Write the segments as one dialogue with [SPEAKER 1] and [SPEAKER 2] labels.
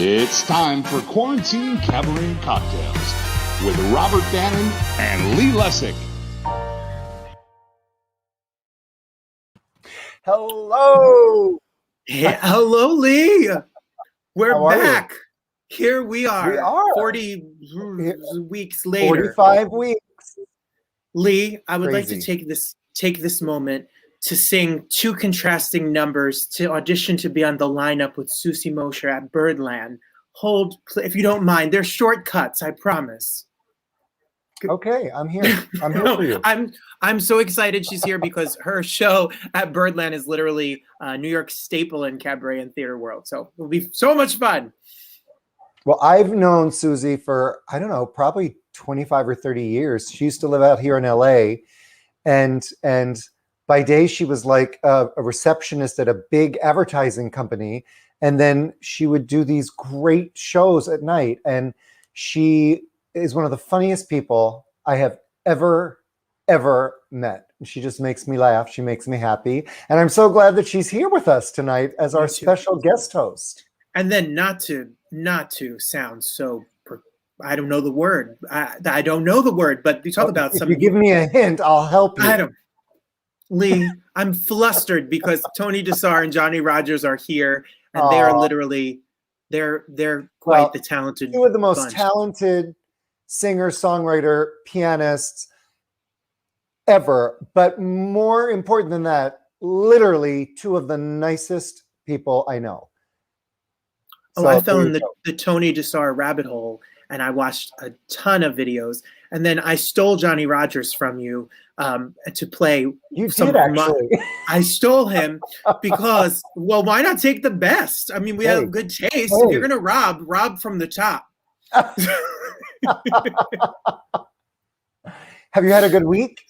[SPEAKER 1] It's time for Quarantine Cabaret Cocktails with Robert Bannon and Lee Lessick.
[SPEAKER 2] Hello.
[SPEAKER 3] Hello, Lee. We're back. Here we are.
[SPEAKER 2] We are.
[SPEAKER 3] 40 weeks later.
[SPEAKER 2] 45 weeks.
[SPEAKER 3] Lee, I would
[SPEAKER 2] Crazy.
[SPEAKER 3] like to take this moment to sing two contrasting numbers to audition to be on the lineup with Susie Mosher at Birdland. Hold, if you don't mind. They're shortcuts, I promise.
[SPEAKER 2] Okay, I'm here. I'm here for you.
[SPEAKER 3] I'm so excited she's here because her show at Birdland is literally a New York staple in cabaret and theater world. So it'll be so much fun.
[SPEAKER 2] Well, I've known Susie for, I don't know, probably 25 or 30 years. She used to live out here in LA. And by day, she was like a receptionist at a big advertising company. And then she would do these great shows at night. And she is one of the funniest people I have ever met. She just makes me laugh. She makes me happy. And I'm so glad that she's here with us tonight as our special guest host.
[SPEAKER 3] And then not to sound so, I don't know the word. I don't know the word, but we talk about something.
[SPEAKER 2] If you give me a hint, I'll help you.
[SPEAKER 3] Lee, I'm flustered because Tony DeSare and Johnny Rodgers are here, and they are literally, they're quite the talented
[SPEAKER 2] two of the most
[SPEAKER 3] bunch.
[SPEAKER 2] talented singer, songwriter, pianists ever. But more important than that, literally two of the nicest people I know.
[SPEAKER 3] Oh, I fell in the Tony DeSare rabbit hole, and I watched a ton of videos. And then I stole Johnny Rodgers from you to play.
[SPEAKER 2] You did, actually.
[SPEAKER 3] I stole him because, well, why not take the best? I mean, we have good taste. If you're going to rob from the top.
[SPEAKER 2] Have you had a good week?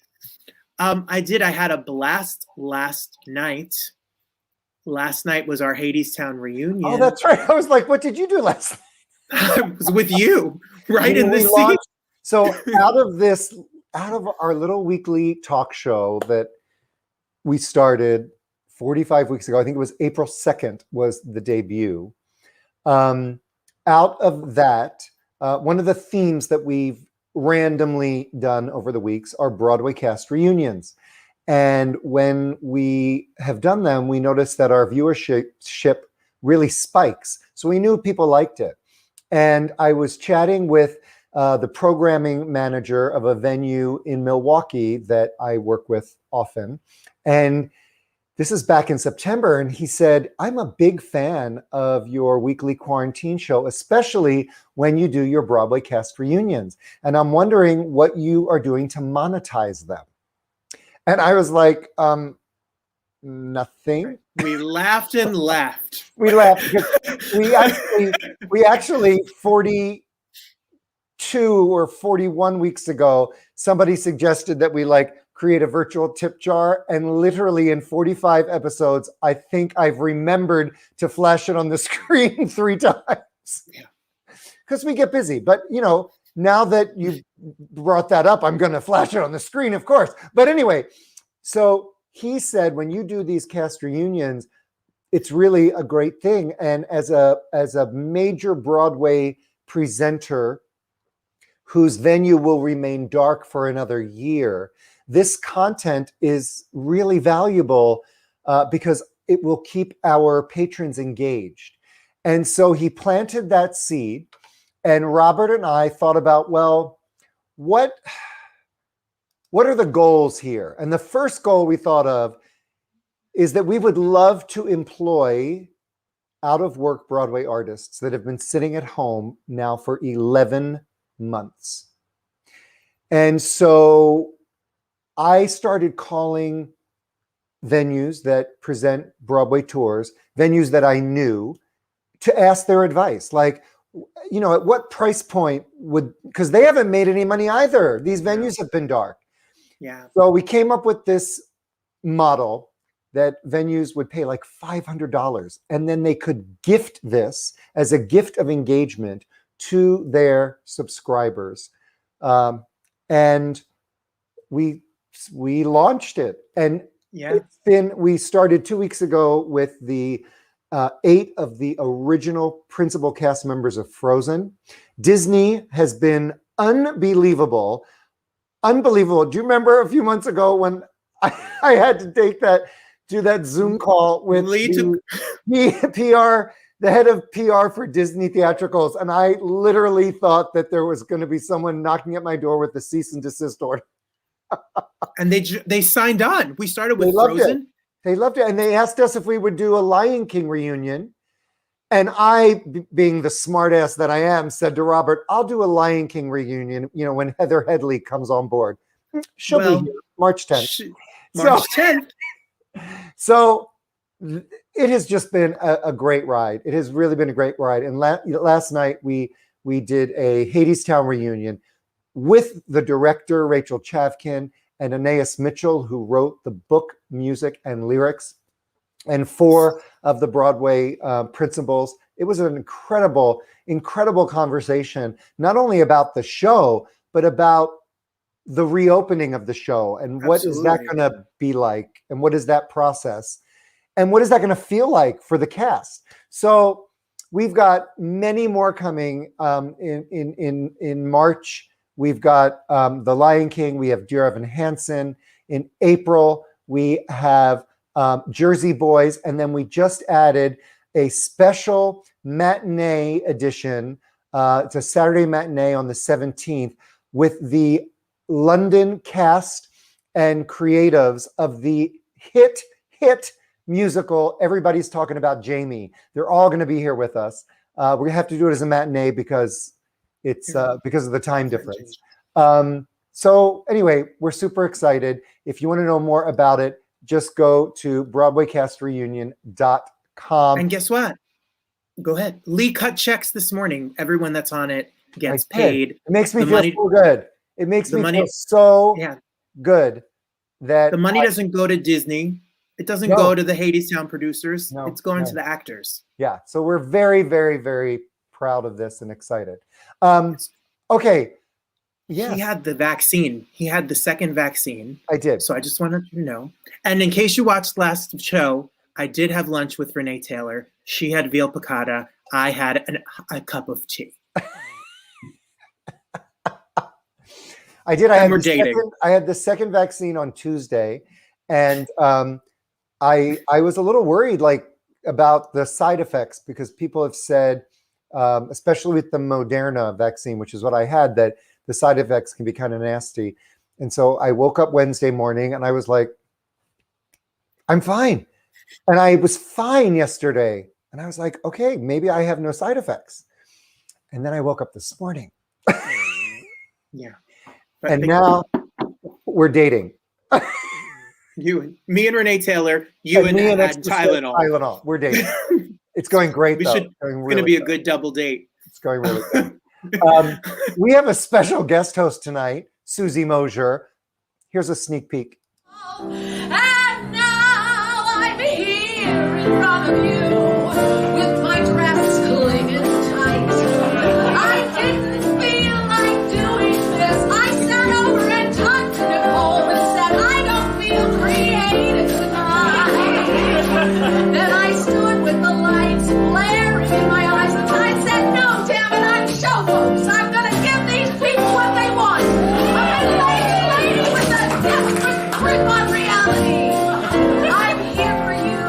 [SPEAKER 3] I did. I had a blast last night. Last night was our Hadestown reunion.
[SPEAKER 2] Oh, that's right. I was like, what did you do last night?
[SPEAKER 3] I was with you, right in the seat.
[SPEAKER 2] So out of our little weekly talk show that we started 45 weeks ago, I think it was April 2nd was the debut. Out of that, one of the themes that we've randomly done over the weeks are Broadway cast reunions. And when we have done them, we noticed that our viewership really spikes. So we knew people liked it. And I was chatting with the programming manager of a venue in Milwaukee that I work with often. And this is back in September. And he said, I'm a big fan of your weekly quarantine show, especially when you do your Broadway cast reunions. And I'm wondering what you are doing to monetize them. And I was like, nothing.
[SPEAKER 3] We laughed and laughed.
[SPEAKER 2] We laughed because we actually 42 or 41 weeks ago, somebody suggested that we create a virtual tip jar. And literally in 45 episodes, I think I've remembered to flash it on the screen 3 times.
[SPEAKER 3] Yeah.
[SPEAKER 2] Because we get busy. But, now that you brought that up, I'm going to flash it on the screen, of course. But anyway, so he said, when you do these cast reunions, it's really a great thing. And as a major Broadway presenter whose venue will remain dark for another year, this content is really valuable because it will keep our patrons engaged. And so he planted that seed. And Robert and I thought about, well, what are the goals here? And the first goal we thought of is that we would love to employ out-of-work Broadway artists that have been sitting at home now for 11 months. And so I started calling venues that present Broadway tours, venues that I knew, to ask their advice. At what price point because they haven't made any money either. These venues have been dark.
[SPEAKER 3] Yeah.
[SPEAKER 2] So we came up with this model that venues would pay like $500, and then they could gift this as a gift of engagement to their subscribers. And we launched it. And we started 2 weeks ago with the 8 of the original principal cast members of Frozen. Disney has been unbelievable. Unbelievable. Do you remember a few months ago when I had to do that Zoom call with the head of PR for Disney Theatricals, and I literally thought that there was going to be someone knocking at my door with the cease and desist order.
[SPEAKER 3] And they signed on. We started with Frozen.
[SPEAKER 2] They loved it. And they asked us if we would do a Lion King reunion. And I, being the smartass that I am, said to Robert, I'll do a Lion King reunion, when Heather Headley comes on board. She'll be here March 10th.
[SPEAKER 3] March 10th.
[SPEAKER 2] So it has just been a great ride. It has really been a great ride. And last night we did a Hadestown reunion with the director, Rachel Chavkin, and Anais Mitchell, who wrote the book, music, and lyrics, and 4 of the Broadway principals. It was an incredible, incredible conversation, not only about the show, but about the reopening of the show and what is that going to be like, and what is that process, and what is that going to feel like for the cast. So we've got many more coming in March. We've got The Lion King. We have Dear Evan Hansen. In April, we have Jersey Boys. And then we just added a special matinee edition. It's a Saturday matinee on the 17th with the London cast and creatives of the hit musical Everybody's Talking About Jamie. They're all going to be here with us. We're going to have to do it as a matinee because it's because of the time difference. So anyway, we're super excited. If you want to know more about it, just go to BroadwayCastReunion.com.
[SPEAKER 3] And guess what? Go ahead. Lee cut checks this morning. Everyone that's on it gets paid.
[SPEAKER 2] It makes me feel so good. It makes me feel so good that
[SPEAKER 3] the money doesn't go to Disney. It doesn't go to the Hadestown producers. It's going to the actors.
[SPEAKER 2] Yeah. So we're very, very, very proud of this and excited. Okay. Yeah.
[SPEAKER 3] He had the vaccine. He had the second vaccine.
[SPEAKER 2] I did.
[SPEAKER 3] So I just wanted you to know. And in case you watched last show, I did have lunch with Renee Taylor. She had veal piccata. I had a cup of tea.
[SPEAKER 2] I did. I had the second vaccine on Tuesday, and I was a little worried, about the side effects, because people have said, especially with the Moderna vaccine, which is what I had, that the side effects can be kind of nasty. And so I woke up Wednesday morning and I was like, I'm fine. And I was fine yesterday. And I was like, okay, maybe I have no side effects. And then I woke up this morning.
[SPEAKER 3] Yeah.
[SPEAKER 2] And now we're dating.
[SPEAKER 3] Me and Renee Taylor, and
[SPEAKER 2] Tylenol. We're dating. It's going great, though.
[SPEAKER 3] It's going to be a good double date.
[SPEAKER 2] It's going really good. We have a special guest host tonight, Susie Mosher. Here's a sneak peek.
[SPEAKER 4] And now I'm here in front of you with my dress clinging tight. I didn't feel like doing this. I sat over and talked to Nicole and said, I don't feel creative tonight. Then I stood with the lights blaring in my eyes and I said, no, damn it, I'm show folks. I'm going to give these people what they want. I'm a lady with a desperate grip on reality. I'm here for you.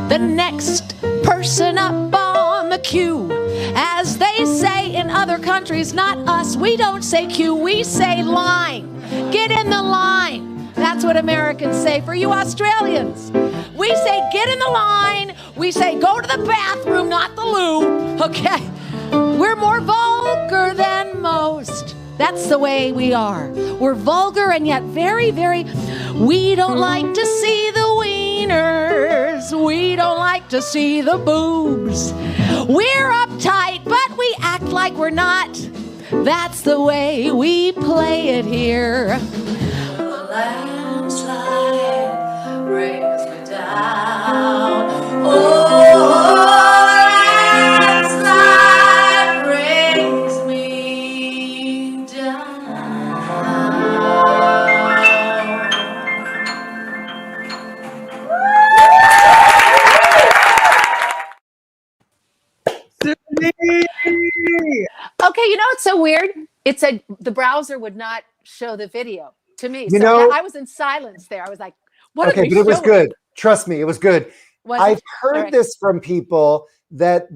[SPEAKER 4] The next person up on the queue. As they say in other countries, not us, we don't say queue, we say line. Get in the line. That's what Americans say. For you Australians, we say get in the line. We say go to the bathroom, not the loo. Okay. We're more vulgar than most. That's the way we are. We're vulgar and yet very, very, we don't like to see the wieners. We don't like to see the boobs. We're uptight, but we act like we're not. That's the way we play it here. A landslide brings me down. Oh, landslide brings me down.
[SPEAKER 5] you know, it's so weird. It said the browser would not show the video to me.
[SPEAKER 2] You
[SPEAKER 5] So
[SPEAKER 2] know-
[SPEAKER 5] I was in silence there. I was like, what
[SPEAKER 2] Okay,
[SPEAKER 5] are they
[SPEAKER 2] but it was
[SPEAKER 5] showing?
[SPEAKER 2] good. Trust me, it was good.
[SPEAKER 5] Was
[SPEAKER 2] I've
[SPEAKER 5] it?
[SPEAKER 2] heard
[SPEAKER 5] All right.
[SPEAKER 2] this from people that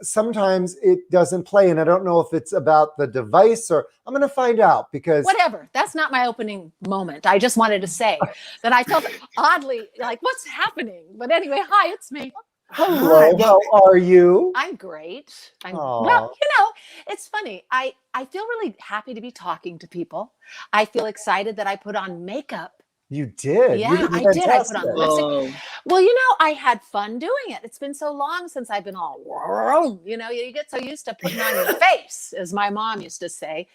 [SPEAKER 2] sometimes it doesn't play, and I don't know if it's about the device or I'm going to find out because
[SPEAKER 5] Whatever. That's not my opening moment. I just wanted to say that I felt oddly like, what's happening? But anyway, hi, it's me.
[SPEAKER 2] hello,
[SPEAKER 3] Well,
[SPEAKER 2] how are you?
[SPEAKER 5] I'm great.
[SPEAKER 2] Aw.
[SPEAKER 5] Well, you know, it's funny. I feel really happy to be talking to people. I feel excited that I put on makeup.
[SPEAKER 2] You did.
[SPEAKER 5] Yeah,
[SPEAKER 2] You
[SPEAKER 5] I did. I put
[SPEAKER 2] fantastic.
[SPEAKER 5] on lipstick.
[SPEAKER 3] oh,
[SPEAKER 5] Well, you know, I had fun doing it. It's been so long since I've been all, you know, you get so used to putting on your face, as my mom used to say.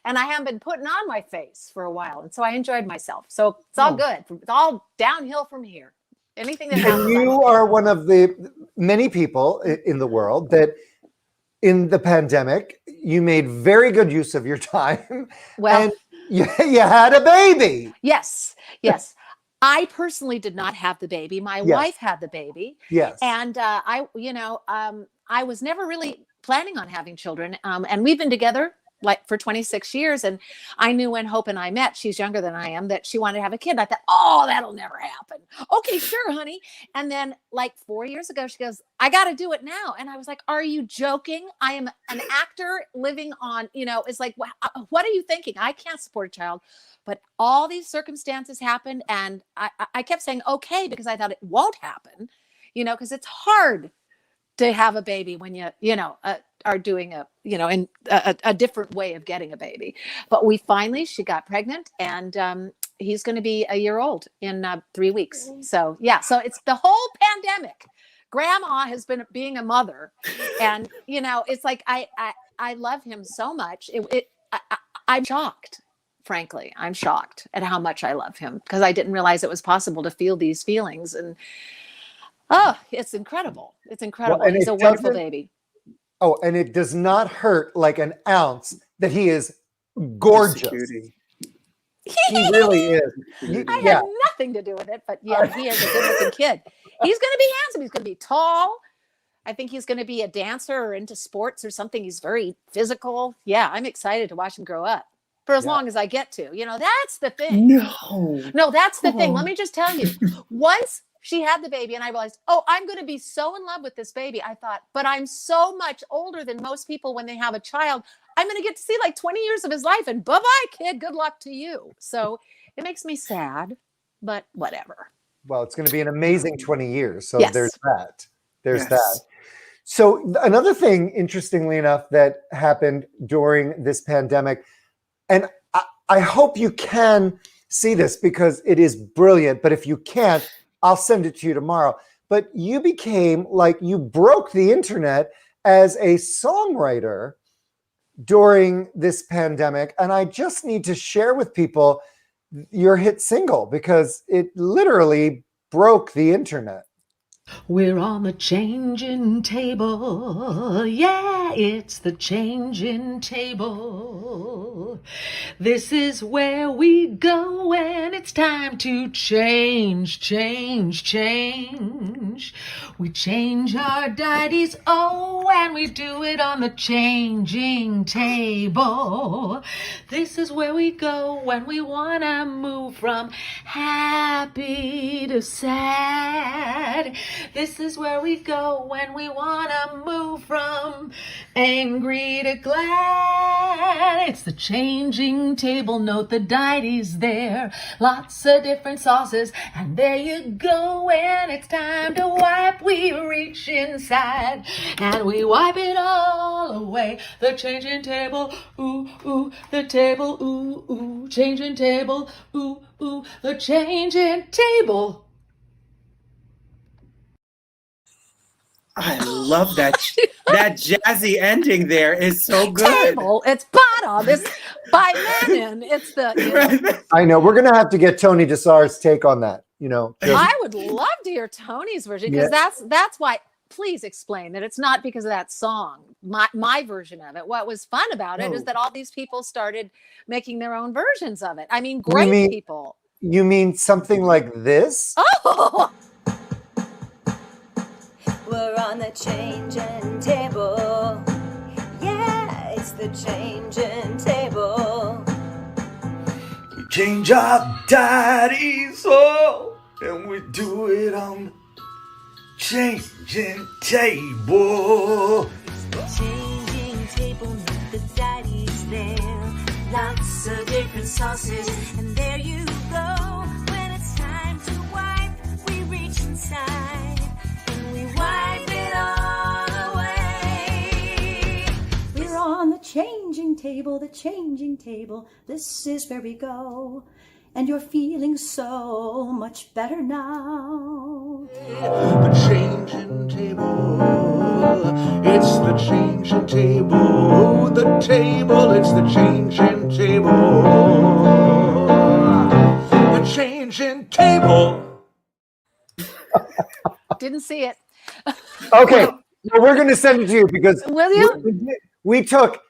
[SPEAKER 5] And I haven't been putting on my face for a while. And so I enjoyed myself. So it's all good. It's all downhill from here. Anything that happens.
[SPEAKER 2] And you are one of the many people in the world that in the pandemic, you made very good use of your time.
[SPEAKER 5] Well,
[SPEAKER 2] and you had a baby.
[SPEAKER 5] yes. I personally did not have the baby. My
[SPEAKER 2] Yes.
[SPEAKER 5] wife had the baby.
[SPEAKER 2] Yes.
[SPEAKER 5] And I was never really planning on having children. And we've been together like for 26 years. And I knew when Hope and I met, she's younger than I am, that she wanted to have a kid. I thought, oh, that'll never happen. Okay, sure, honey. And then like 4 years ago, she goes, I got to do it now. And I was like, are you joking? I am an actor living on, you know, it's like, what are you thinking? I can't support a child. But all these circumstances happened. And I kept saying, okay, because I thought it won't happen, you know, because it's hard to have a baby when you know, are doing a different way of getting a baby. But she got pregnant, and he's going to be a year old in 3 weeks. So yeah, so it's the whole pandemic. Grandma has been being a mother, and you know, it's like I love him so much. I'm shocked. Frankly, I'm shocked at how much I love him because I didn't realize it was possible to feel these feelings. And oh, it's incredible. It's incredible.
[SPEAKER 2] Well, and
[SPEAKER 5] he's
[SPEAKER 2] it
[SPEAKER 5] a wonderful
[SPEAKER 2] doesn't-
[SPEAKER 5] baby.
[SPEAKER 2] Oh, and it does not hurt like an ounce that he is gorgeous.
[SPEAKER 3] security.
[SPEAKER 2] He really is.
[SPEAKER 5] I
[SPEAKER 2] Yeah.
[SPEAKER 5] had nothing to do with it, but yeah, he is a good-looking kid. He's going to be handsome. He's going to be tall. I think he's going to be a dancer or into sports or something. He's very physical. Yeah, I'm excited to watch him grow up for as
[SPEAKER 2] Yeah.
[SPEAKER 5] long as I get to. You know, that's the thing.
[SPEAKER 3] No.
[SPEAKER 5] That's the thing.
[SPEAKER 3] Oh.
[SPEAKER 5] Let me just tell you. Once she had the baby and I realized, oh, I'm going to be so in love with this baby. I thought, but I'm so much older than most people when they have a child. I'm going to get to see like 20 years of his life, and bye-bye, kid. Good luck to you. So it makes me sad, but whatever.
[SPEAKER 2] Well, it's going to be an amazing 20 years. So
[SPEAKER 5] Yes.
[SPEAKER 2] there's that. There's
[SPEAKER 3] Yes.
[SPEAKER 2] that. So another thing, interestingly enough, that happened during this pandemic, and I hope you can see this because it is brilliant, but if you can't, I'll send it to you tomorrow. But you became like, you broke the internet as a songwriter during this pandemic. And I just need to share with people your hit single because it literally broke the internet.
[SPEAKER 6] We're on the changing table. Yeah, it's the changing table. This is where we go when it's time to change, change, change. We change our deities, oh, and we do it on the changing table. This is where we go when we want to move from happy to sad. This is where we go when we want to move from angry to glad. It's the changing table, note the deities there. Lots of different sauces, and there you go. When it's time to wipe, we reach inside, and we wipe it all away. The changing table, ooh, ooh, the table, ooh, ooh, changing table, ooh, ooh, the changing table.
[SPEAKER 3] I love that. That jazzy ending there is so good.
[SPEAKER 5] Table, it's bottom, it's by Lennon. It's the, you know,
[SPEAKER 2] I know we're going to have to get Tony DeSare's take on that. You know, just-
[SPEAKER 5] I would love to hear Tony's version because that's why. Please explain that it's not because of that song, my version of it. What was fun about it is that all these people started making their own versions of it. I mean, great people.
[SPEAKER 2] You mean something like this?
[SPEAKER 5] Oh,
[SPEAKER 7] We're on the changing table. Yeah, it's the the changing table.
[SPEAKER 8] We change our daddy's soul, and we do it on the changing table.
[SPEAKER 7] Changing table, not the daddy's there. Lots of different sauces, and there you go. When it's time to wipe, we reach inside, and we wipe it all away. We're on the changing table, the changing table. This is where we go. And you're feeling so much better now.
[SPEAKER 8] The changing table, it's the changing table. The table, it's the changing table. The changing table.
[SPEAKER 5] Didn't see it.
[SPEAKER 2] Okay, well, we're going to send it to you because
[SPEAKER 5] Will you?
[SPEAKER 2] we took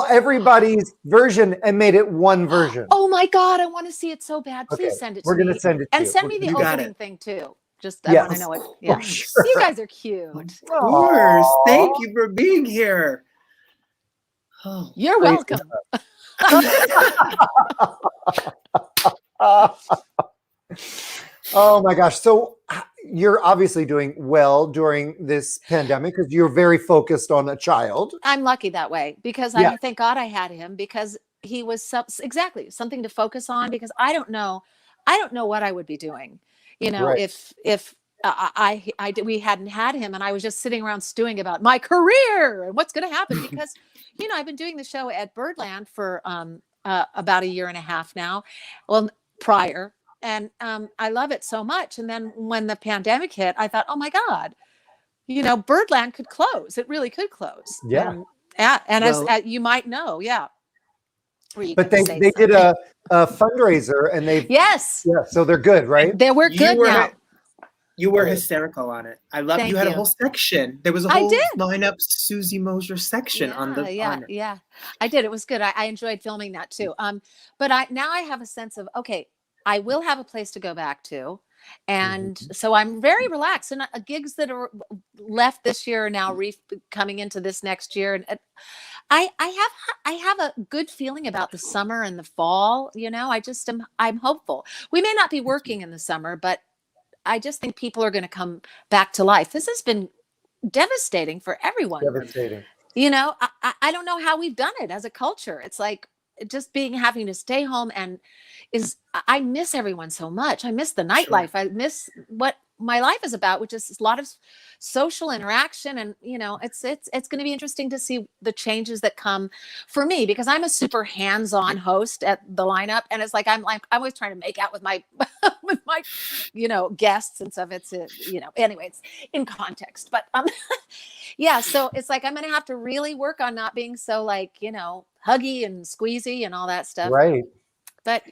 [SPEAKER 2] everybody's version and made it one version.
[SPEAKER 5] Oh my God, I want to see it so bad. Please
[SPEAKER 2] Okay,
[SPEAKER 5] send it to
[SPEAKER 2] we're
[SPEAKER 5] me.
[SPEAKER 2] going to send it to
[SPEAKER 5] And
[SPEAKER 2] you.
[SPEAKER 5] send me the
[SPEAKER 8] You got
[SPEAKER 5] opening
[SPEAKER 8] it.
[SPEAKER 5] thing too. Just, I want to
[SPEAKER 2] Yes.
[SPEAKER 5] know it. Yeah.
[SPEAKER 2] Sure.
[SPEAKER 5] You guys are cute.
[SPEAKER 3] Of course. Thank you for being here. Oh,
[SPEAKER 5] You're
[SPEAKER 2] Praise
[SPEAKER 5] welcome.
[SPEAKER 2] Oh my gosh. So you're obviously doing well during this pandemic because you're very focused on a child.
[SPEAKER 5] I'm lucky that way because
[SPEAKER 2] Yeah.
[SPEAKER 5] I thank God I had him because he was exactly something to focus on because I don't know what I would be doing,
[SPEAKER 2] Right.
[SPEAKER 5] if we hadn't had him and I was just sitting around stewing about my career and what's going to happen because I've been doing the show at Birdland for about a year and a half now, well prior, and I love it so much. And then when the pandemic hit, I thought, oh my God, Birdland could close. It really could close.
[SPEAKER 2] Yeah.
[SPEAKER 5] And
[SPEAKER 3] Well-
[SPEAKER 5] as you might know, yeah. Were you
[SPEAKER 2] But
[SPEAKER 5] gonna
[SPEAKER 2] they
[SPEAKER 5] say
[SPEAKER 2] did
[SPEAKER 5] something?
[SPEAKER 2] a fundraiser and they've
[SPEAKER 5] Yes,
[SPEAKER 2] yeah, so they're good, right?
[SPEAKER 5] we're
[SPEAKER 3] You
[SPEAKER 5] good
[SPEAKER 3] were-
[SPEAKER 5] now.
[SPEAKER 3] You were
[SPEAKER 2] Okay.
[SPEAKER 3] hysterical on it. I love
[SPEAKER 5] Thank
[SPEAKER 3] you had a
[SPEAKER 5] you.
[SPEAKER 3] whole section. There was a
[SPEAKER 5] I
[SPEAKER 3] whole
[SPEAKER 5] did.
[SPEAKER 3] lineup Susie Mosher section on the on it.
[SPEAKER 5] Yeah. I did. It was good. I enjoyed filming that too. But now I have a sense of, okay, I will have a place to go back to. And so I'm very relaxed, and gigs that are left this year are now coming into this next year. And I have a good feeling about the summer and the fall. I'm hopeful. We may not be working in the summer, but I just think people are going to come back to life. This has been devastating for everyone.
[SPEAKER 2] Devastating.
[SPEAKER 5] I don't know how we've done it as a culture. It's like just having to stay home I miss everyone so much. I miss the nightlife. I miss what my life is about, which is a lot of social interaction. And, it's going to be interesting to see the changes that come for me because I'm a super hands-on host at the lineup. And it's like, I'm always trying to make out with my, with my, guests and stuff. It's, anyway, it's in context, but, yeah. So it's like, I'm going to have to really work on not being so huggy and squeezy and all that stuff.
[SPEAKER 2] Right.
[SPEAKER 5] But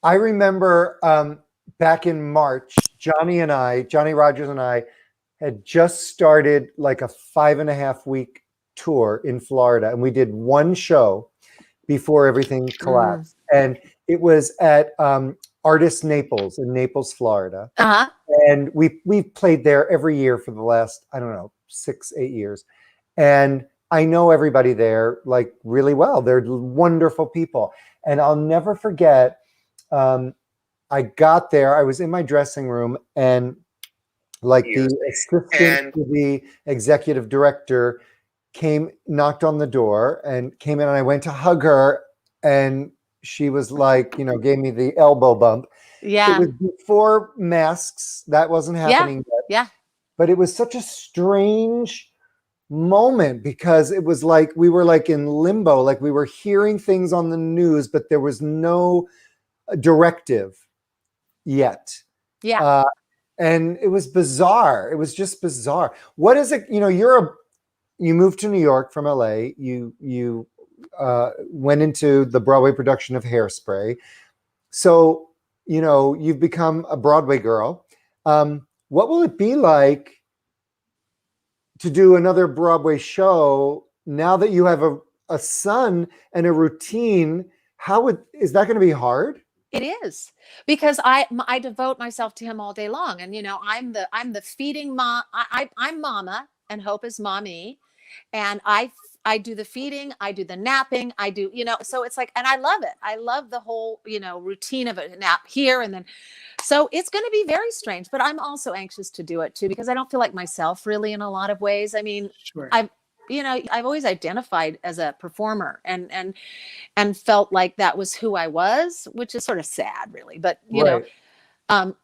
[SPEAKER 2] I remember back in March, Johnny Rodgers and I had just started like a 5.5 week tour in Florida. And we did one show before everything collapsed. And it was at Artist Naples in Naples, Florida.
[SPEAKER 5] Uh-huh.
[SPEAKER 2] And we've played there every year for the last, 6-8 years. And I know everybody there like really well. They're wonderful people. And I'll never forget, I got there, I was in my dressing room and like the assistant to the executive director knocked on the door and came in and I went to hug her and she was like, gave me the elbow bump.
[SPEAKER 5] Yeah.
[SPEAKER 2] It was before masks. That wasn't happening yet.
[SPEAKER 5] Yeah.
[SPEAKER 2] But it was such a strange moment because it was like we were like in limbo, like we were hearing things on the news, but there was no directive yet.
[SPEAKER 5] Yeah.
[SPEAKER 2] And it was bizarre. It was just bizarre. What is it? You moved to New York from LA. You went into the Broadway production of Hairspray. So, you've become a Broadway girl. What will it be like to do another Broadway show now that you have a son and a routine? Is that going to be hard?
[SPEAKER 5] It is because I devote myself to him all day long, and I'm the feeding mom. I'm Mama, and Hope is Mommy, and I do the feeding, I do the napping, I do, so it's like, and I love it. I love the whole, routine of a nap here and then. So it's going to be very strange, but I'm also anxious to do it too, because I don't feel like myself really in a lot of ways. I mean,
[SPEAKER 3] Sure.
[SPEAKER 5] I've always identified as a performer and felt like that was who I was, which is sort of sad really, but um,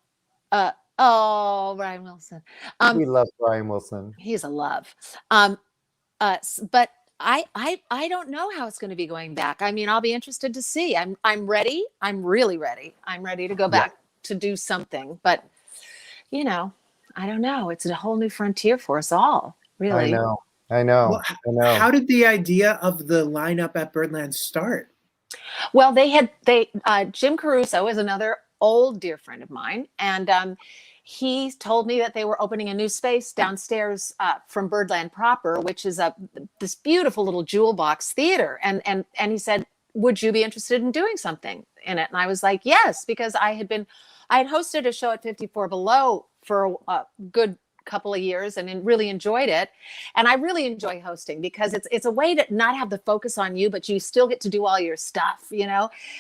[SPEAKER 5] oh, Ryan Wilson.
[SPEAKER 2] We love Brian Wilson.
[SPEAKER 5] He's a love. But I don't know how it's going to be going back. I mean, I'll be interested to see. I'm ready. I'm really ready. I'm ready to go back to do something. But I don't know. It's a whole new frontier for us all. Really.
[SPEAKER 2] I know.
[SPEAKER 3] Well, how did the idea of the lineup at Birdland start?
[SPEAKER 5] Well, Jim Caruso is another old dear friend of mine, and he told me that they were opening a new space downstairs from Birdland proper, which is this beautiful little jewel box theater. And he said, would you be interested in doing something in it? And I was like, yes, because I had hosted a show at 54 Below for a good couple of years and really enjoyed it. And I really enjoy hosting because it's a way to not have the focus on you, but you still get to do all your stuff,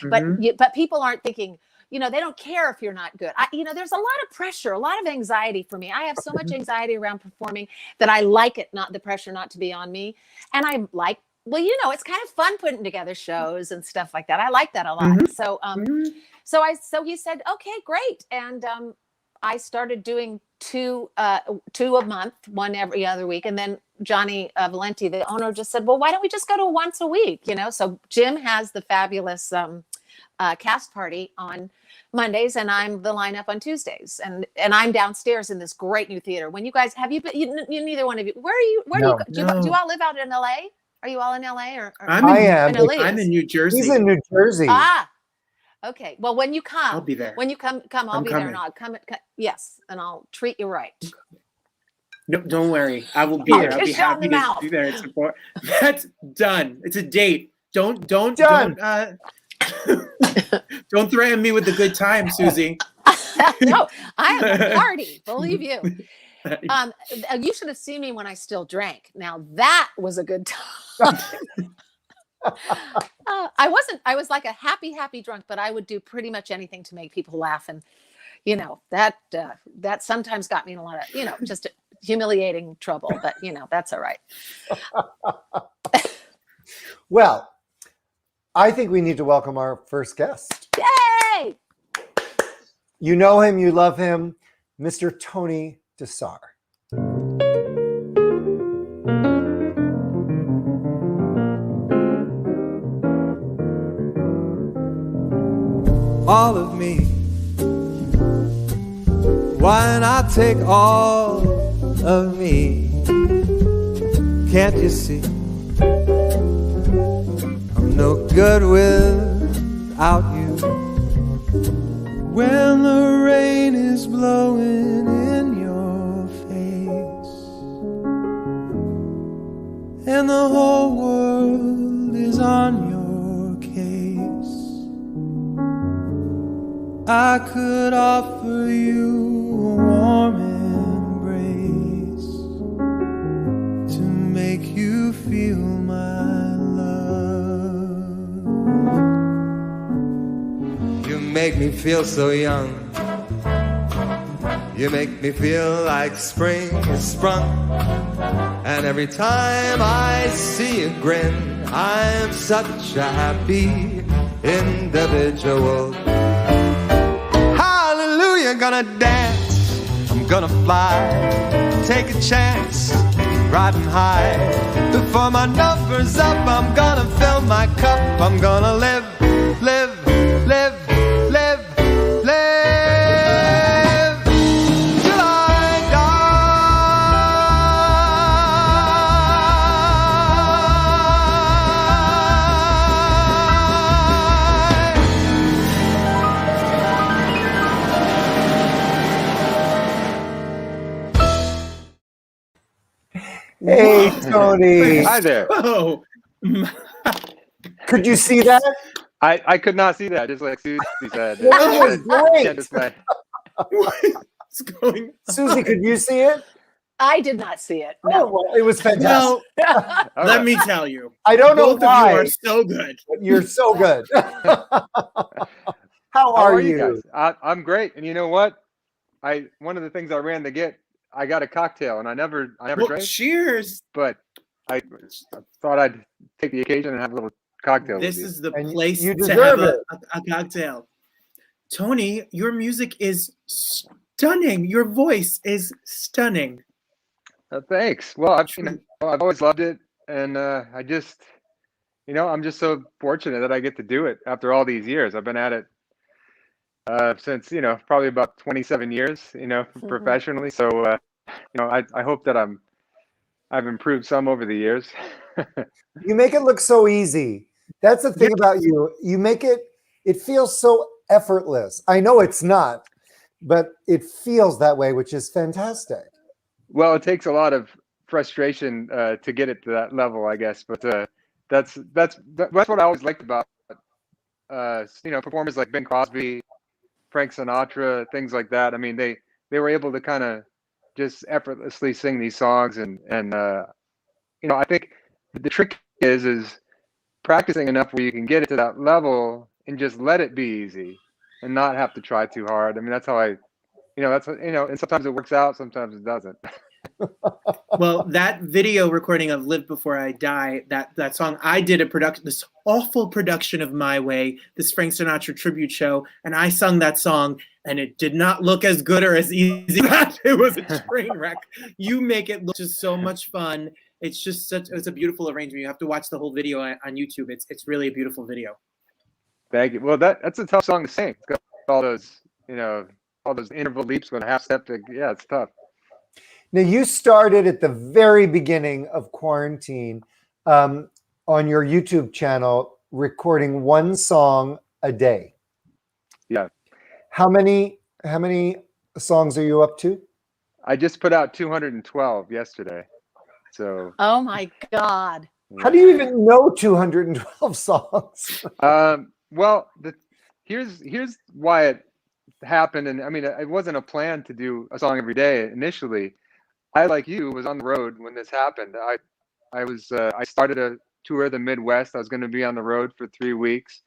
[SPEAKER 5] but people aren't thinking, they don't care if you're not good. There's a lot of pressure, a lot of anxiety for me. I have so much anxiety around performing that I like it, not the pressure not to be on me. And I like, it's kind of fun putting together shows and stuff like that. I like that a lot. So, so he said, okay, great. And I started doing two a month, one every other week. And then Johnny Valenti, the owner, just said, well, why don't we just go to once a week? So Jim has the fabulous cast party on Mondays, and I'm the lineup on Tuesdays, and I'm downstairs in this great new theater. When you guys have you neither one of you, where do you all live out in LA? Are you all in LA or
[SPEAKER 3] I'm in New Jersey.
[SPEAKER 2] He's in New Jersey.
[SPEAKER 5] Okay. Well, when you come,
[SPEAKER 3] I'll be there.
[SPEAKER 5] When you come, I'll be there, and I'll come. Yes, and I'll treat you right.
[SPEAKER 3] No, don't worry. I will be there. I'll be happy to be there and support. That's done. It's a date. Don't don't threaten me with a good time, Susie.
[SPEAKER 5] No, I have a party. Believe you. You should have seen me when I still drank. Now that was a good time. I was like a happy drunk, but I would do pretty much anything to make people laugh. And, that sometimes got me in a lot of, just humiliating trouble, but that's all right.
[SPEAKER 2] Well, I think we need to welcome our first guest.
[SPEAKER 5] Yay!
[SPEAKER 2] You know him, you love him, Mr. Tony DeSare.
[SPEAKER 9] All of me, why not take all of me? Can't you see? I'm no good without you. When the rain is blowing in your face and the whole world is on your case, I could offer you a warm embrace to make you feel my love. You make me feel so young. You make me feel like spring has sprung. And every time I see you grin, I'm such a happy individual. Hallelujah, gonna dance, I'm gonna fly, take a chance, riding high. Before my number's up, I'm gonna fill my cup. I'm gonna live, live, live, live, live till I
[SPEAKER 2] Hey, Tony.
[SPEAKER 10] Hi there.
[SPEAKER 3] Oh,
[SPEAKER 2] Could you see that?
[SPEAKER 10] I could not see that, just like Susie said.
[SPEAKER 2] That was great.
[SPEAKER 10] Can't display.
[SPEAKER 3] what's going on?
[SPEAKER 2] Susie, could you see it?
[SPEAKER 5] I did not see it.
[SPEAKER 2] Oh,
[SPEAKER 5] No.
[SPEAKER 2] well, it was fantastic.
[SPEAKER 3] Well,
[SPEAKER 10] All
[SPEAKER 3] let
[SPEAKER 10] right.
[SPEAKER 3] me tell you,
[SPEAKER 2] I don't know
[SPEAKER 3] both of
[SPEAKER 2] why.
[SPEAKER 3] you are so good.
[SPEAKER 2] But you're so good. How
[SPEAKER 10] How
[SPEAKER 2] are
[SPEAKER 10] are you
[SPEAKER 2] you?
[SPEAKER 10] guys? I'm great. And you know what? One of the things I ran to get, I got a cocktail, and I never
[SPEAKER 3] Well,
[SPEAKER 10] drank,
[SPEAKER 3] cheers.
[SPEAKER 10] but I thought I'd take the occasion and have a little cocktail with
[SPEAKER 3] This
[SPEAKER 10] you.
[SPEAKER 3] is the
[SPEAKER 2] And
[SPEAKER 3] place
[SPEAKER 2] you
[SPEAKER 3] to have
[SPEAKER 2] deserve it.
[SPEAKER 3] a cocktail. Tony, your music is stunning. Your voice is stunning.
[SPEAKER 10] Thanks. Well, I've always loved it, and I just, I'm just so fortunate that I get to do it after all these years. I've been at it since, probably about 27 years, professionally. So, I hope that I've improved some over the years.
[SPEAKER 2] You make it look so easy. That's the thing about you. You make it feels so effortless. I know it's not, but it feels that way, which is fantastic.
[SPEAKER 10] Well, it takes a lot of frustration to get it to that level, I guess. But that's what I always liked about performers like Ben Crosby, Frank Sinatra, things like that. I mean, they were able to kind of just effortlessly sing these songs, and I think the trick is practicing enough where you can get it to that level and just let it be easy and not have to try too hard. I mean, that's how and sometimes it works out, sometimes it doesn't.
[SPEAKER 3] Well, that video recording of "Live Before I Die," that song, I did this awful production of My Way, this Frank Sinatra tribute show, and I sung that song, and it did not look as good or as easy. It was a train wreck. You make it look just so much fun. It's just it's a beautiful arrangement. You have to watch the whole video on YouTube. It's really a beautiful video.
[SPEAKER 10] Thank you. Well, that's a tough song to sing. It's got all those, all those interval leaps with a half step. Yeah, it's tough.
[SPEAKER 2] Now, you started at the very beginning of quarantine on your YouTube channel, recording one song a day.
[SPEAKER 10] Yeah.
[SPEAKER 2] How many songs are you up to?
[SPEAKER 10] I just put out 212 yesterday. So.
[SPEAKER 5] Oh my God.
[SPEAKER 2] How do you even know 212 songs?
[SPEAKER 10] Well, here's why it happened, and I mean, it wasn't a plan to do a song every day initially. I, like you, was on the road when this happened. I started a tour of the Midwest. I was going to be on the road for 3 weeks,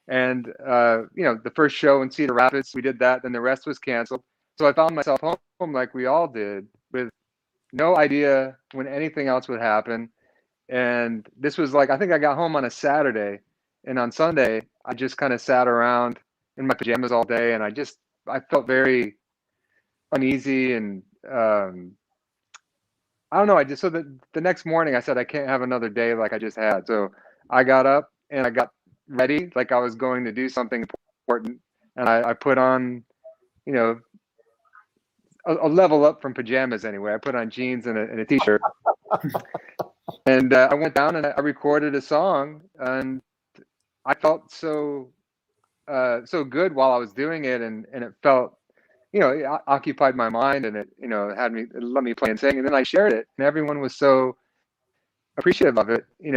[SPEAKER 10] and the first show in Cedar Rapids, we did that. Then the rest was canceled. So I found myself home like we all did, with no idea when anything else would happen. And this was like, I think I got home on a Saturday, and on Sunday I just kind of sat around in my pajamas all day, and I felt very uneasy, and I don't know. So the next morning I said, I can't have another day like I just had. So I got up and I got ready like I was going to do something important. And I put on, a level up from pajamas anyway. I put on jeans and a t-shirt. And I went down and I recorded a song, and I felt so good while I was doing it. And it felt, it occupied my mind, and it let me play and sing. And then I shared it, and everyone was so appreciative of it, in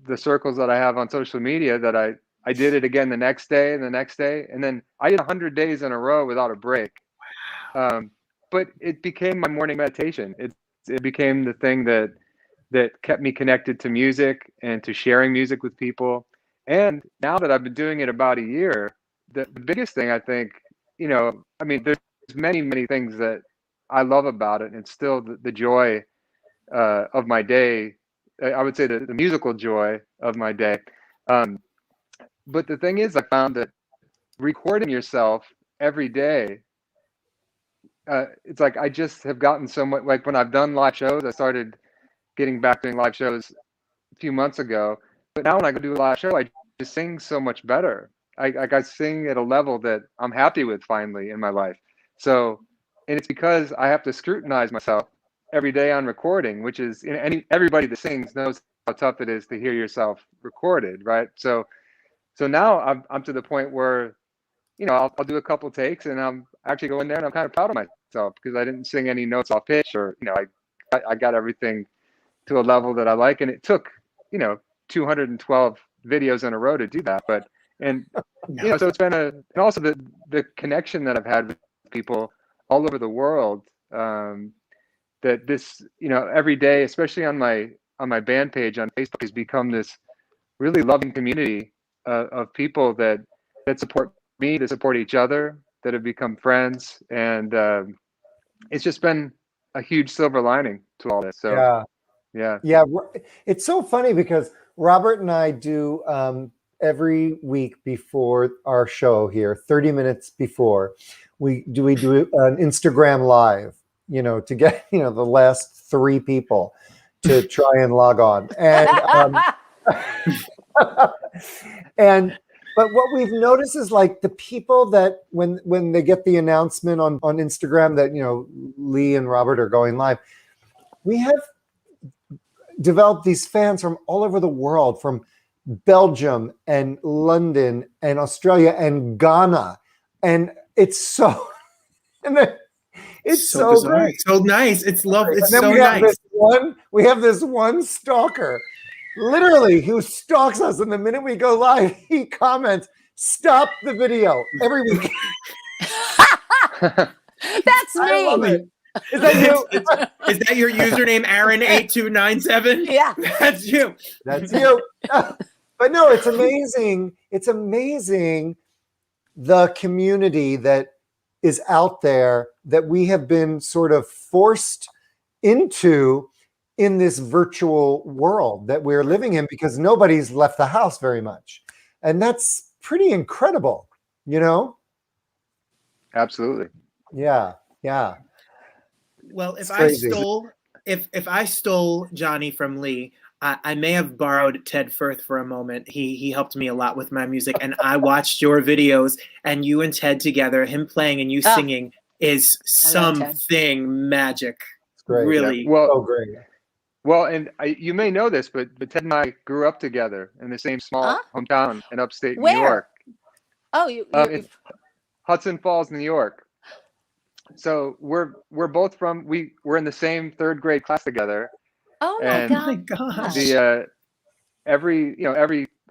[SPEAKER 10] the circles that I have on social media, that I did it again the next day and the next day. And then I did 100 days in a row without a break. But it became my morning meditation. It became the thing that kept me connected to music and to sharing music with people. And now that I've been doing it about a year, the biggest thing, I think, there's many, many things that I love about it, and it's still the joy of my day. I would say the musical joy of my day. But the thing is, I found that recording yourself every day, it's like I just have gotten so much. Like when I've done live shows, I started getting back doing live shows a few months ago. But now when I go do a live show, I just sing so much better. I sing at a level that I'm happy with finally in my life. So, and it's because I have to scrutinize myself every day on recording, which is, everybody that sings knows how tough it is to hear yourself recorded, right? So now I'm to the point where, I'll do a couple takes, and I'm actually going there and I'm kind of proud of myself because I didn't sing any notes off pitch, or, I got everything to a level that I like. And it took, 212 videos in a row to do that. So it's been and also the connection that I've had with people all over the world, that this, every day, especially on my band page on Facebook, has become this really loving community of people that support me, that support each other, that have become friends, and it's just been a huge silver lining to all this. So yeah.
[SPEAKER 2] It's so funny because Robert and I do every week before our show here, 30 minutes before, we do an Instagram live, to get the last 3 people to try and log on, and but what we've noticed is like the people that when they get the announcement on Instagram that Lee and Robert are going live, we have developed these fans from all over the world, from Belgium and London and Australia and Ghana, and it's so it's so great,
[SPEAKER 3] so nice. It's love. It's
[SPEAKER 2] and then
[SPEAKER 3] so nice.
[SPEAKER 2] We have this one stalker, literally, who stalks us, and the minute we go live, he comments, "Stop the video," every week.
[SPEAKER 5] That's me.
[SPEAKER 2] I love it. Is that you?
[SPEAKER 3] Is that your username, Aaron8297?
[SPEAKER 5] Yeah,
[SPEAKER 3] that's you.
[SPEAKER 2] That's you. But no, it's amazing. It's amazing the community that is out there that we have been sort of forced into in this virtual world that we're living in, because nobody's left the house very much. And that's pretty incredible,
[SPEAKER 10] Absolutely.
[SPEAKER 2] Yeah.
[SPEAKER 3] Well, if I stole Johnny from Lee, I may have borrowed Ted Firth for a moment. He helped me a lot with my music, and I watched your videos, and you and Ted together, him playing and you singing, is something magic.
[SPEAKER 2] It's great.
[SPEAKER 10] Really,
[SPEAKER 2] yeah. Well, great.
[SPEAKER 10] Well, and you may know this, but Ted and I grew up together in the same small hometown in upstate New York.
[SPEAKER 5] Oh,
[SPEAKER 10] it's Hudson Falls, New York. So we're both we're in the same 3rd grade class together.
[SPEAKER 5] Oh my gosh.
[SPEAKER 10] Every I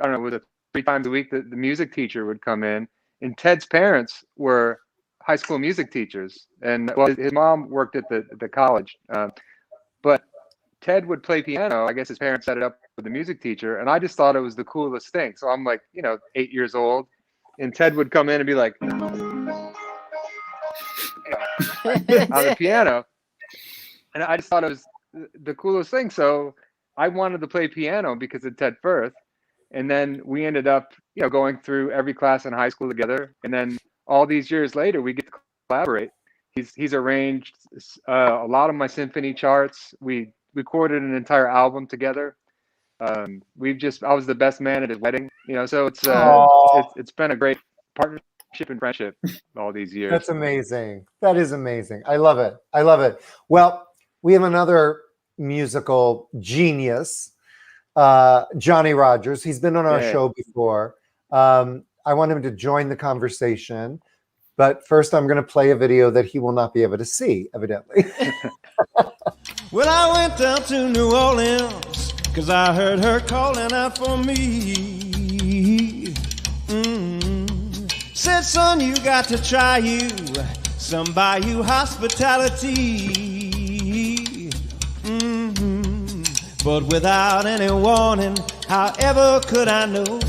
[SPEAKER 10] don't know, was it 3 times a week that the music teacher would come in, and Ted's parents were high school music teachers, and his mom worked at the college, but Ted would play piano. I guess his parents set it up with the music teacher, and I just thought it was the coolest thing. So I'm like, 8 years old, and Ted would come in and be like on the piano, and I just thought it was the coolest thing. So I wanted to play piano because of Ted Firth, and then we ended up going through every class in high school together, and then all these years later we get to collaborate. He's arranged a lot of my symphony charts. We recorded an entire album together. I was the best man at his wedding, so it's been a great partnership and friendship all these years.
[SPEAKER 2] That's amazing. That is amazing. I love it. Well, we have another musical genius, Johnny Rodgers. He's been on our show before. I want him to join the conversation, but first I'm going to play a video that he will not be able to see, evidently.
[SPEAKER 9] Well, I went down to New Orleans, 'cause I heard her calling out for me. Said, son, you got to try some Bayou hospitality. But without any warning, however could I know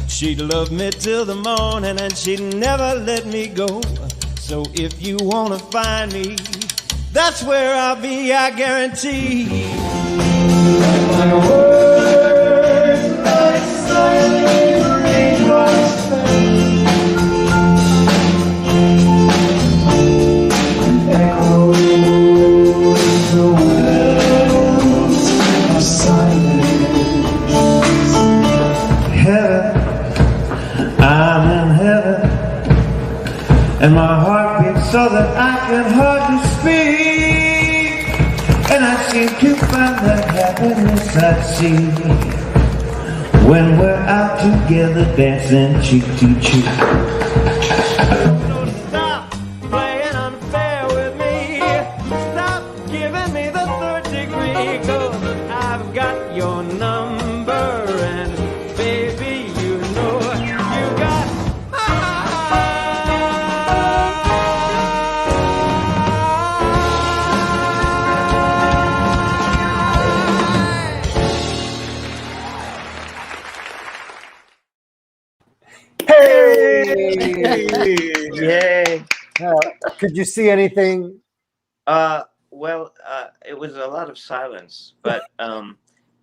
[SPEAKER 9] she'd love me till the morning and she'd never let me go. So if you want to find me, that's where I'll be, I guarantee. I'm in heaven, and my heart beats so that I can hardly speak, and I seem to find the happiness I see when we're out together dancing cheek to cheek. Don't stop playing unfair with me, stop giving me the 3rd degree, 'cause I've got your number, and baby, you know you got
[SPEAKER 11] Yay.
[SPEAKER 2] Could you see anything?
[SPEAKER 11] Well, it was a lot of silence, but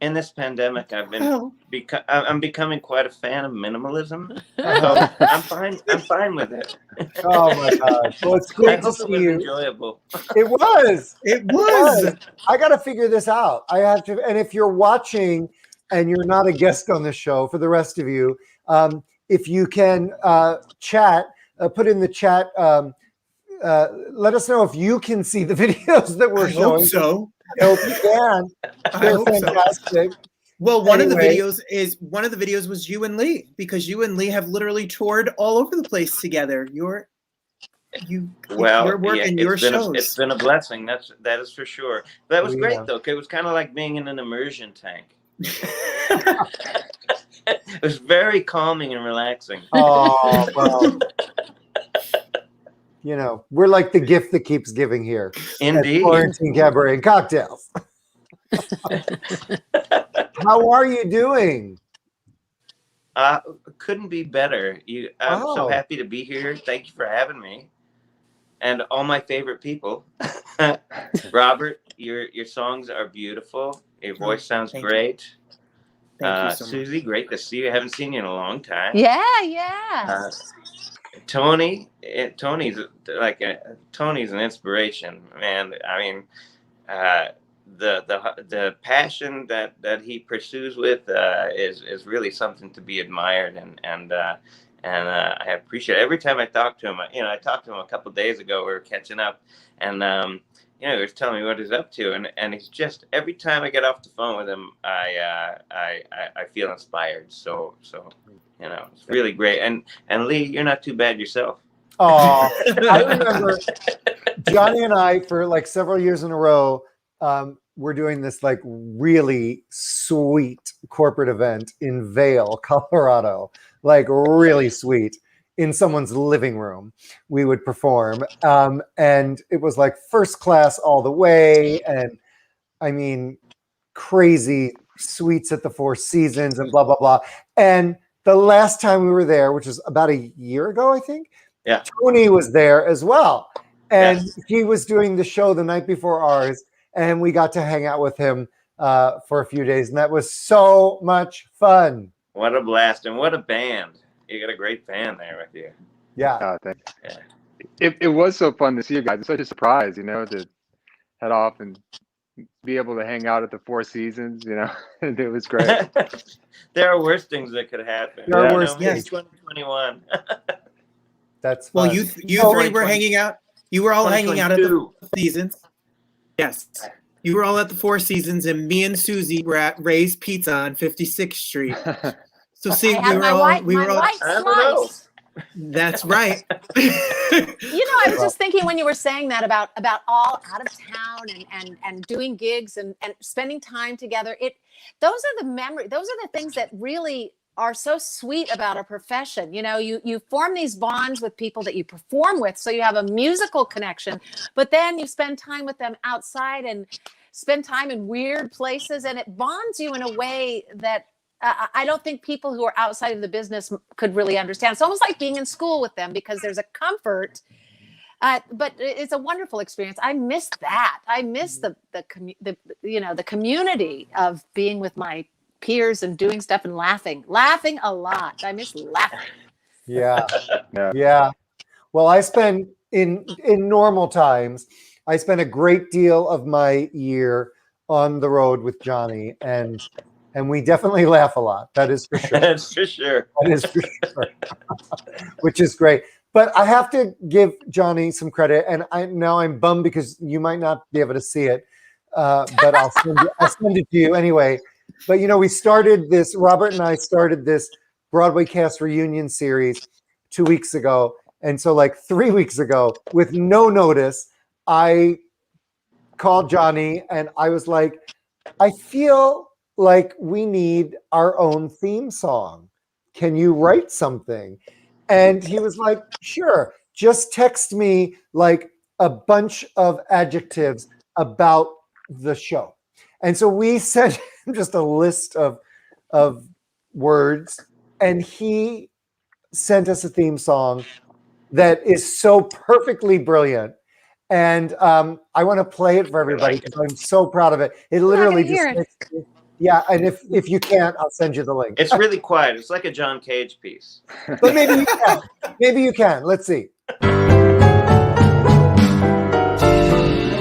[SPEAKER 11] in this pandemic, I'm becoming quite a fan of minimalism. So I'm fine. I'm fine with it.
[SPEAKER 2] Oh my gosh! Well, it's
[SPEAKER 11] I
[SPEAKER 2] great to
[SPEAKER 11] hope
[SPEAKER 2] see
[SPEAKER 11] it was
[SPEAKER 2] you.
[SPEAKER 11] enjoyable.
[SPEAKER 2] It was.
[SPEAKER 3] It was.
[SPEAKER 2] I got to figure this out. I have to. And if you're watching and you're not a guest on the show, for the rest of you, if you can chat, put in the chat. Let us know if you can see the videos that we're showing.
[SPEAKER 3] Hope so.
[SPEAKER 2] I hope you can. They're fantastic.
[SPEAKER 3] So. Well, one
[SPEAKER 2] Anyway.
[SPEAKER 3] of the videos was you and Lee, because you and Lee have literally toured all over the place together. Your work and your shows.
[SPEAKER 11] It's been a blessing. That is for sure. That was great though. It was kind of like being in an immersion tank. It was very calming and relaxing.
[SPEAKER 2] Oh, well. You know, we're like the gift that keeps giving here.
[SPEAKER 11] Indeed.
[SPEAKER 2] At Quarantine Cabaret and Cocktails. How are you doing?
[SPEAKER 11] Couldn't be better. I'm so happy to be here. Thank you for having me. And all my favorite people. Robert, your songs are beautiful. Your voice sounds great.
[SPEAKER 3] Thank you so
[SPEAKER 11] Susie,
[SPEAKER 3] much.
[SPEAKER 11] Great to see you. I haven't seen you in a long time.
[SPEAKER 5] Yeah.
[SPEAKER 11] Tony's an inspiration, man. I mean, the passion that he pursues with is really something to be admired, and I appreciate it. Every time I talk to him. I talked to him a couple of days ago. We were catching up, and he was telling me what he's up to, and he's just, every time I get off the phone with him, I feel inspired. So it's really great. And Lee, you're not too bad yourself.
[SPEAKER 2] Oh, I remember Johnny and I, for like several years in a row, we're doing this like really sweet corporate event in Vail, Colorado, like really sweet, in someone's living room. We would perform, and it was like first class all the way, and I mean, crazy suites at the Four Seasons and blah blah blah. And the last time we were there, which was about a year ago, I think, Tony was there as well, and he was doing the show the night before ours, and we got to hang out with him for a few days, and that was so much fun.
[SPEAKER 11] What a blast, and what a band! You got a great band there with you.
[SPEAKER 2] Yeah.
[SPEAKER 10] Thanks. It was so fun to see you guys. It's such a surprise, to head off and be able to hang out at the Four Seasons. It was great.
[SPEAKER 11] There are worse things that could happen.
[SPEAKER 2] There are worse things.
[SPEAKER 11] 2021.
[SPEAKER 2] That's fun.
[SPEAKER 3] Well, you three were hanging out. You were all hanging out at the Four Seasons. Yes. You were all at the Four Seasons, and me and Susie were at Ray's Pizza on 56th Street. So see,
[SPEAKER 5] I had
[SPEAKER 3] we were all.
[SPEAKER 5] white slice.
[SPEAKER 3] That's right.
[SPEAKER 5] I was just thinking when you were saying that about all out of town and doing gigs and spending time together. Those are the things that really are so sweet about a profession. You form these bonds with people that you perform with, so you have a musical connection, but then you spend time with them outside and spend time in weird places, and it bonds you in a way that I don't think people who are outside of the business could really understand. It's almost like being in school with them, because there's a comfort, but it's a wonderful experience. I miss that. I miss the community of being with my peers and doing stuff and laughing a lot. I miss laughing.
[SPEAKER 2] Yeah. Well, I spend in normal times, I spend a great deal of my year on the road with Johnny, and we definitely laugh a lot. That is for sure.
[SPEAKER 11] That's for sure.
[SPEAKER 2] That is for sure. Which is great. But I have to give Johnny some credit, and I'm bummed because you might not be able to see it, but I'll send it to you anyway. But we started this. Robert and I started this Broadway cast reunion series 2 weeks ago, and so like 3 weeks ago, with no notice, I called Johnny and I was like, I feel like we need our own theme song. Can you write something? And he was like, sure, just text me like a bunch of adjectives about the show. And so we sent him just a list of words, and he sent us a theme song that is so perfectly brilliant. And I want to play it for everybody because I'm so proud of it. It literally just
[SPEAKER 5] hear it.
[SPEAKER 2] makes me, yeah. And if you can't, I'll send you the link.
[SPEAKER 11] It's really quiet. It's like a John Cage piece.
[SPEAKER 2] But maybe you can. Maybe you can. Let's see.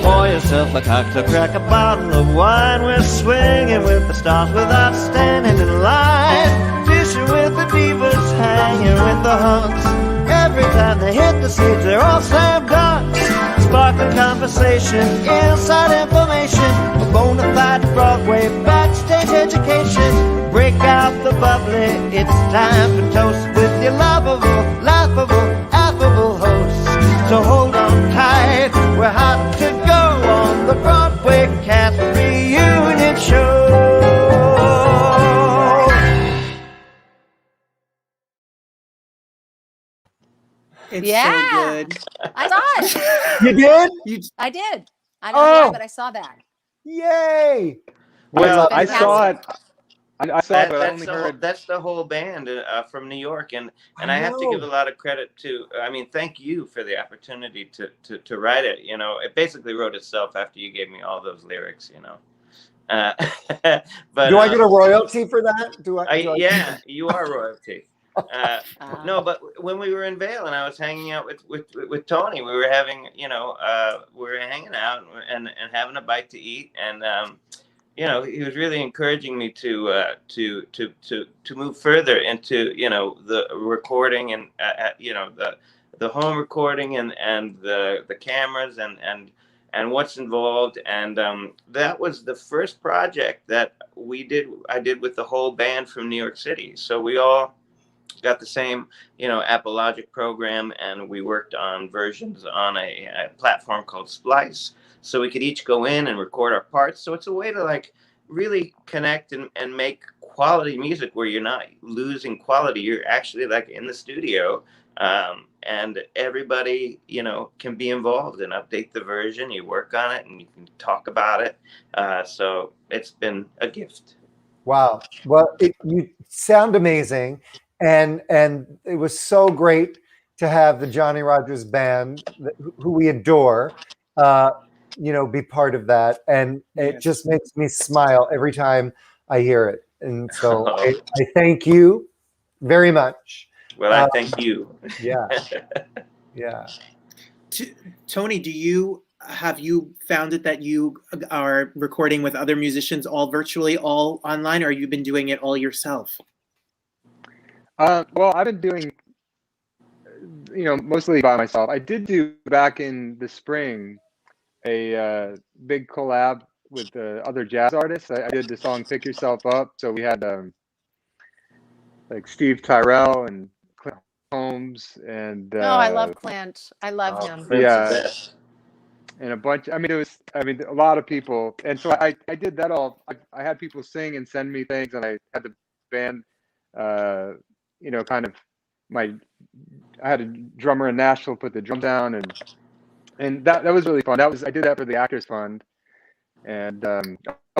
[SPEAKER 12] Pour yourself a cocktail, crack a bottle of wine. We're swinging with the stars without standing in line. Fishing with the divas, hanging with the hunks. Every time they hit the stage, they're all slam dunks. Sparkling conversation, inside information, a bona fide Broadway backstage education. Break out the bubbly, it's time for toast with your lovable, laughable, affable host. So hold on tight, we're hot to go on the Broadway cast reunion show.
[SPEAKER 3] It's
[SPEAKER 5] Yeah.
[SPEAKER 3] so good.
[SPEAKER 5] I saw it.
[SPEAKER 2] You did?
[SPEAKER 5] I did. I don't know why, but I saw that.
[SPEAKER 2] Yay!
[SPEAKER 11] Well,
[SPEAKER 10] I saw it. I saw it, but I
[SPEAKER 11] that's
[SPEAKER 10] only
[SPEAKER 11] the
[SPEAKER 10] heard.
[SPEAKER 11] that's the whole band from New York, and
[SPEAKER 2] I
[SPEAKER 11] I have to give
[SPEAKER 2] know.
[SPEAKER 11] a lot of credit to. I mean, thank you for the opportunity to write it. You know, it basically wrote itself after you gave me all those lyrics. You know, but
[SPEAKER 2] Do I get a royalty for that? Do I
[SPEAKER 11] yeah, you are royalty. No, but when we were in Vail and I was hanging out with Tony, we were having, we were hanging out and having a bite to eat, and he was really encouraging me to move further into the recording and the home recording and the cameras and what's involved, and that was the first project that I did with the whole band from New York City. So we all got the same Apple Logic program, and we worked on versions on a platform called Splice, so we could each go in and record our parts. So it's a way to like really connect and make quality music where you're not losing quality. You're actually like in the studio, and everybody can be involved and update the version. You work on it and you can talk about it. So it's been a gift.
[SPEAKER 2] Wow. Well, you sound amazing, and it was so great to have the Johnny Rodgers band, who we adore, be part of that, and it just makes me smile every time I hear it. And so I thank you very much.
[SPEAKER 11] Well, I thank you.
[SPEAKER 2] Yeah. Yeah.
[SPEAKER 3] Tony, have you found it that you are recording with other musicians all virtually, all online, or you've been doing it all yourself?
[SPEAKER 10] Well, I've been doing, mostly by myself. I did do back in the spring a big collab with other jazz artists. I did the song "Pick Yourself Up." So we had like Steve Tyrell and Clint Holmes and
[SPEAKER 5] I love Clint. I love him.
[SPEAKER 10] Yeah, and a bunch. I mean, a lot of people, and so I did that all. I had people sing and send me things, and I had the band, kind of I had a drummer in Nashville put the drum down, and that was really fun. I did that for the Actors Fund, and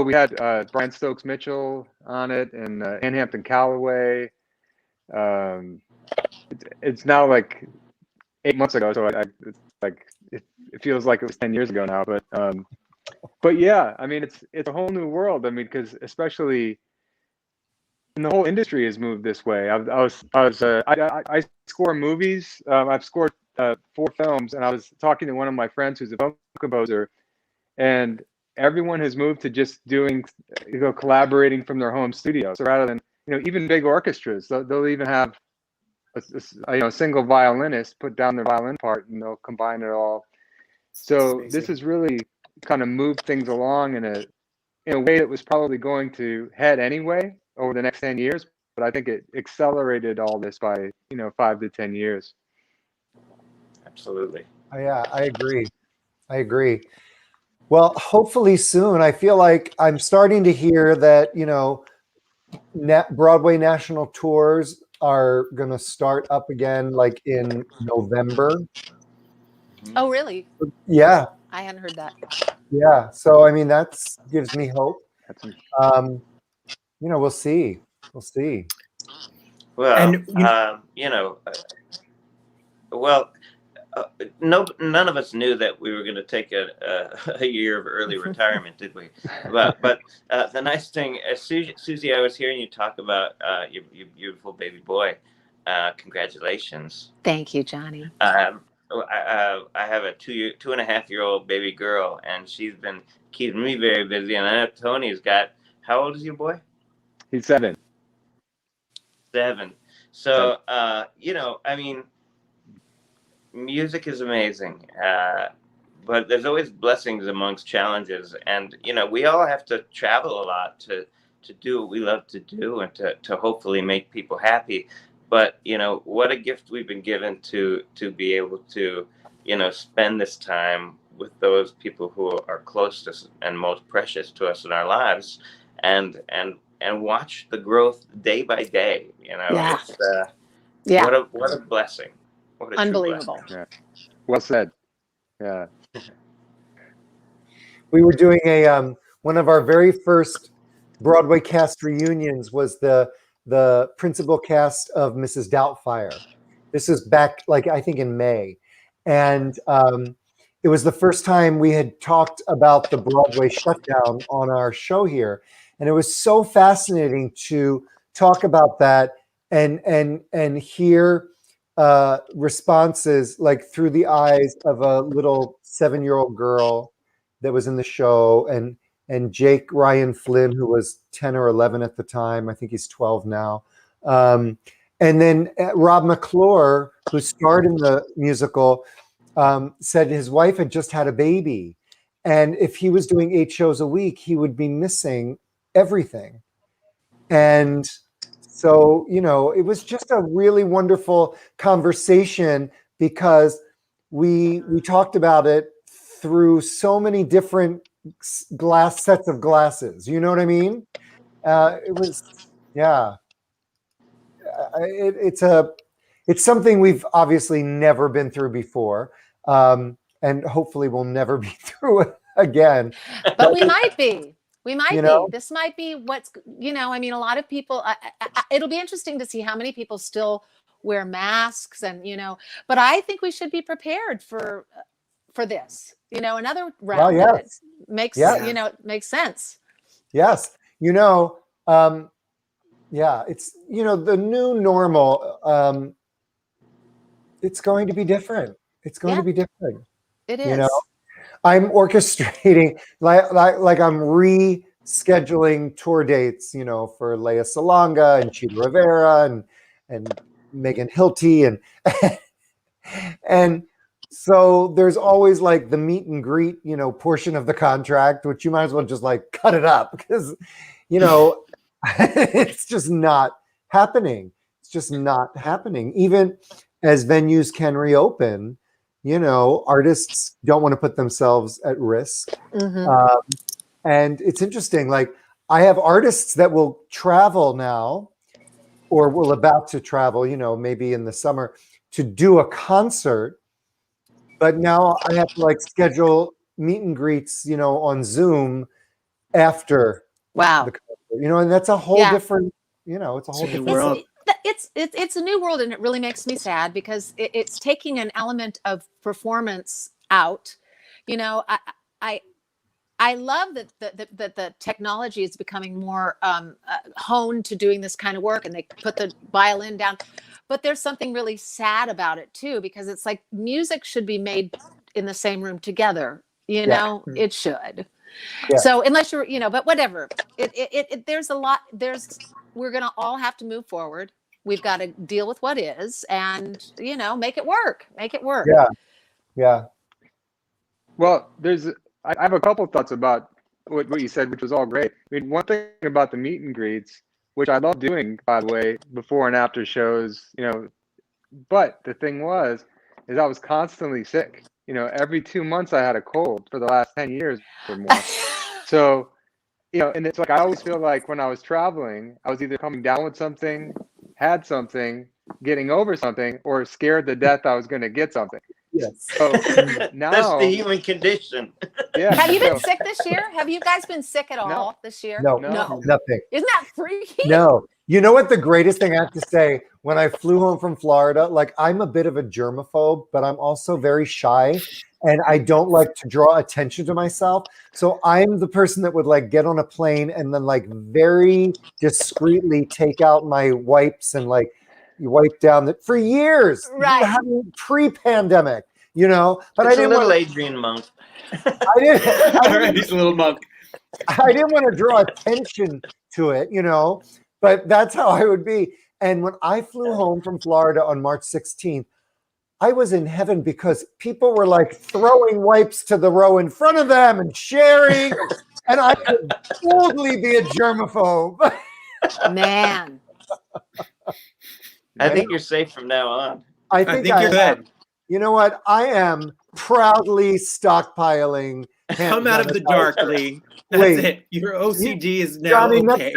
[SPEAKER 10] we had Brian Stokes Mitchell on it, and Ann Hampton Calloway. It's now like 8 months ago, so it's like it feels like it was 10 years ago now. But yeah, I mean it's a whole new world. I mean, because especially and the whole industry has moved this way. I score movies. I've scored 4 films, and I was talking to one of my friends who's a film composer, and everyone has moved to just doing, collaborating from their home studio. So rather than, even big orchestras, they'll even have a single violinist put down their violin part, and they'll combine it all. So this has really kind of moved things along in a way that was probably going to head anyway over the next 10 years, but I think it accelerated all this by 5 to 10 years.
[SPEAKER 11] Absolutely.
[SPEAKER 2] Yeah, I agree. Well, hopefully soon. I feel like I'm starting to hear that Broadway national tours are going to start up again, like in November.
[SPEAKER 5] Oh, really?
[SPEAKER 2] Yeah.
[SPEAKER 5] I hadn't heard that.
[SPEAKER 2] Yeah. So I mean, that gives me hope. We'll see.
[SPEAKER 11] Well,
[SPEAKER 3] And
[SPEAKER 11] Well, none of us knew that we were going to take a year of early retirement, did we? But the nice thing, Susie, I was hearing you talk about your beautiful baby boy. Congratulations.
[SPEAKER 5] Thank you, Johnny.
[SPEAKER 11] I have a 2.5-year-old baby girl, and she's been keeping me very busy. And I know Tony's got, how old is your boy?
[SPEAKER 10] He's 7.
[SPEAKER 11] 7. So, I mean, music is amazing, but there's always blessings amongst challenges. And, we all have to travel a lot to do what we love to do and to hopefully make people happy. But, what a gift we've been given to be able to, spend this time with those people who are closest and most precious to us in our lives, and watch the growth day by day.
[SPEAKER 5] Yeah.
[SPEAKER 11] It's,
[SPEAKER 5] Yeah.
[SPEAKER 11] What a blessing. What a true
[SPEAKER 5] Unbelievable.
[SPEAKER 11] blessing.
[SPEAKER 10] Yeah. Well said. Yeah.
[SPEAKER 2] We were doing a one of our very first Broadway cast reunions was the principal cast of Mrs. Doubtfire. This is back, I think in May, and it was the first time we had talked about the Broadway shutdown on our show here, and it was so fascinating to talk about that and hear responses through the eyes of a little 7-year-old girl that was in the show, and Jake Ryan Flynn, who was 10 or 11 at the time. I think he's 12 now. And then Rob McClure, who starred in the musical, said his wife had just had a baby. And if he was doing 8 shows a week, he would be missing everything. And so, it was just a really wonderful conversation because we talked about it through so many different sets of glasses. You know what I mean? It was, yeah. It's something we've obviously never been through before, and hopefully we'll never be through it again.
[SPEAKER 5] But we might be. We might
[SPEAKER 2] You
[SPEAKER 5] be.
[SPEAKER 2] know?
[SPEAKER 5] This might be what's, I mean, a lot of people, it'll be interesting to see how many people still wear masks and, but I think we should be prepared for this, another round
[SPEAKER 2] yes.
[SPEAKER 5] that makes,
[SPEAKER 2] Yes.
[SPEAKER 5] makes sense.
[SPEAKER 2] Yes. Yeah, it's, the new normal, it's going to be different. It's going to be different.
[SPEAKER 5] It is.
[SPEAKER 2] I'm orchestrating, like I'm rescheduling tour dates, for Lea Salonga and Chita Rivera and Megan Hilty and so there's always the meet and greet, portion of the contract, which you might as well just cut it up because, it's just not happening. It's just not happening. Even as venues can reopen, artists don't want to put themselves at risk.
[SPEAKER 5] Mm-hmm.
[SPEAKER 2] And it's interesting. I have artists that will travel now or will about to travel, maybe in the summer to do a concert. But now I have to schedule meet and greets, on Zoom after the concert, and that's a whole different, it's a whole different
[SPEAKER 3] world.
[SPEAKER 5] It's a new world, and it really makes me sad because it's taking an element of performance out. I love that the technology is becoming more honed to doing this kind of work, and they put the violin down. But there's something really sad about it too, because it's music should be made in the same room together. It should.
[SPEAKER 2] Yeah.
[SPEAKER 5] So unless you're, but whatever. There's a lot. We're gonna all have to move forward. We've got to deal with what is, and make it work. Make it work.
[SPEAKER 2] Yeah. Yeah.
[SPEAKER 10] Well, I have a couple of thoughts about what you said, which was all great. I mean, one thing about the meet and greets, which I love doing, by the way, before and after shows, but the thing is I was constantly sick. Every 2 months I had a cold for the last 10 years or more. So, and it's I always feel like when I was traveling, I was either coming down with something, had something, getting over something, or scared to death I was going to get something.
[SPEAKER 2] Yes.
[SPEAKER 10] So now
[SPEAKER 11] That's the human condition.
[SPEAKER 10] Yeah.
[SPEAKER 5] Have you been sick this year? Have you guys been sick at all this year?
[SPEAKER 2] No.
[SPEAKER 10] No.
[SPEAKER 2] Nothing.
[SPEAKER 5] Isn't that freaky?
[SPEAKER 2] No. You know what the greatest thing I have to say, when I flew home from Florida, like I'm a bit of a germaphobe, but I'm also very shy and I don't like to draw attention to myself. So I'm the person that would like get on a plane and then like very discreetly take out my wipes and like you wipe down that for years,
[SPEAKER 5] Right.
[SPEAKER 2] pre-pandemic, you know, but
[SPEAKER 11] It's
[SPEAKER 2] I
[SPEAKER 11] a
[SPEAKER 2] didn't
[SPEAKER 11] little
[SPEAKER 2] want
[SPEAKER 11] Adrian Monk.
[SPEAKER 3] He's a little monk.
[SPEAKER 2] I didn't want to draw attention to it, you know, but that's how I would be. And when I flew home from Florida on March 16th, I was in heaven because people were like throwing wipes to the row in front of them and sharing. And I could boldly be a germaphobe.
[SPEAKER 5] Man.
[SPEAKER 11] I think you're safe from now on.
[SPEAKER 2] I think
[SPEAKER 3] you're good.
[SPEAKER 2] You know what? I am proudly stockpiling.
[SPEAKER 3] Come out of the dark, Lee. That's
[SPEAKER 2] Wait.
[SPEAKER 3] it. Your OCD is now
[SPEAKER 2] Johnny,
[SPEAKER 3] okay.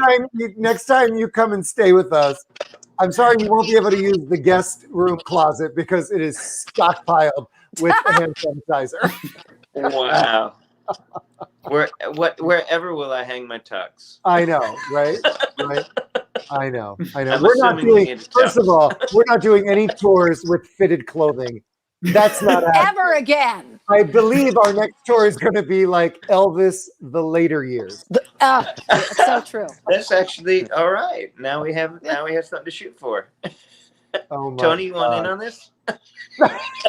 [SPEAKER 2] next time you come and stay with us, I'm sorry you won't be able to use the guest room closet because it is stockpiled with hand sanitizer.
[SPEAKER 11] Wow. Wherever will I hang my tux?
[SPEAKER 2] I know, right? Right. I know.
[SPEAKER 11] I'm
[SPEAKER 2] We're not
[SPEAKER 11] assuming we
[SPEAKER 2] doing.
[SPEAKER 11] need to
[SPEAKER 2] First
[SPEAKER 11] tell.
[SPEAKER 2] of all, we're not doing any tours with fitted clothing. That's not happening.
[SPEAKER 5] Ever again.
[SPEAKER 2] I believe our next tour is going to be like Elvis, the later years.
[SPEAKER 5] So true.
[SPEAKER 11] That's actually all right. Now we have something to shoot for.
[SPEAKER 2] Oh my
[SPEAKER 11] Tony, you want
[SPEAKER 2] God.
[SPEAKER 11] in on this?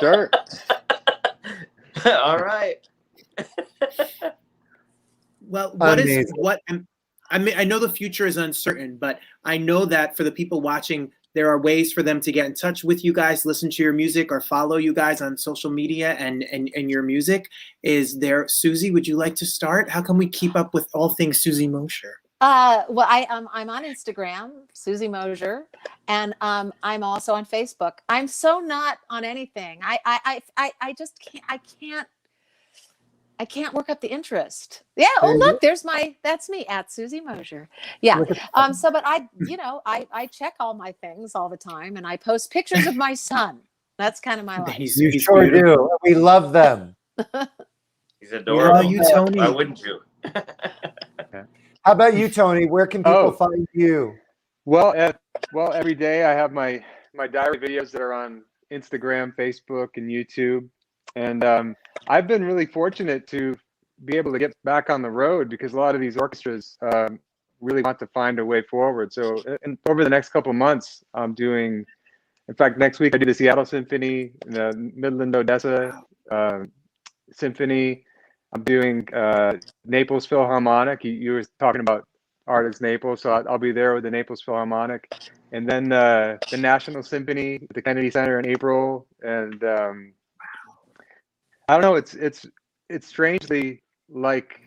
[SPEAKER 10] Sure.
[SPEAKER 11] All right.
[SPEAKER 3] Well,
[SPEAKER 2] Amazing.
[SPEAKER 3] I mean, I know the future is uncertain, but I know that for the people watching, there are ways for them to get in touch with you guys, listen to your music, or follow you guys on social media and your music. Is there, Susie, would you like to start? How can we keep up with all things Susie Mosher?
[SPEAKER 5] Well, I'm on Instagram, Susie Mosher, and I'm also on Facebook. I'm so not on anything. I just can't. I can't work up the interest. Yeah. Oh, look, that's me at Susie Mosher. Yeah. So, but I check all my things all the time, and I post pictures of my son. That's kind of my life.
[SPEAKER 2] You sure do. We love them.
[SPEAKER 11] He's adorable.
[SPEAKER 3] You, Tony.
[SPEAKER 11] Why wouldn't you?
[SPEAKER 2] How about you, Tony? Where can people find you?
[SPEAKER 10] Well, every day I have my diary videos that are on Instagram, Facebook, and YouTube. And I've been really fortunate to be able to get back on the road because a lot of these orchestras really want to find a way forward. So over the next couple of months, I'm doing, in fact, next week I do the Seattle Symphony, the Midland Odessa Symphony. I'm doing Naples Philharmonic. You were talking about artists Naples, so I'll be there with the Naples Philharmonic. And then the National Symphony at the Kennedy Center in April. And I don't know. It's strangely like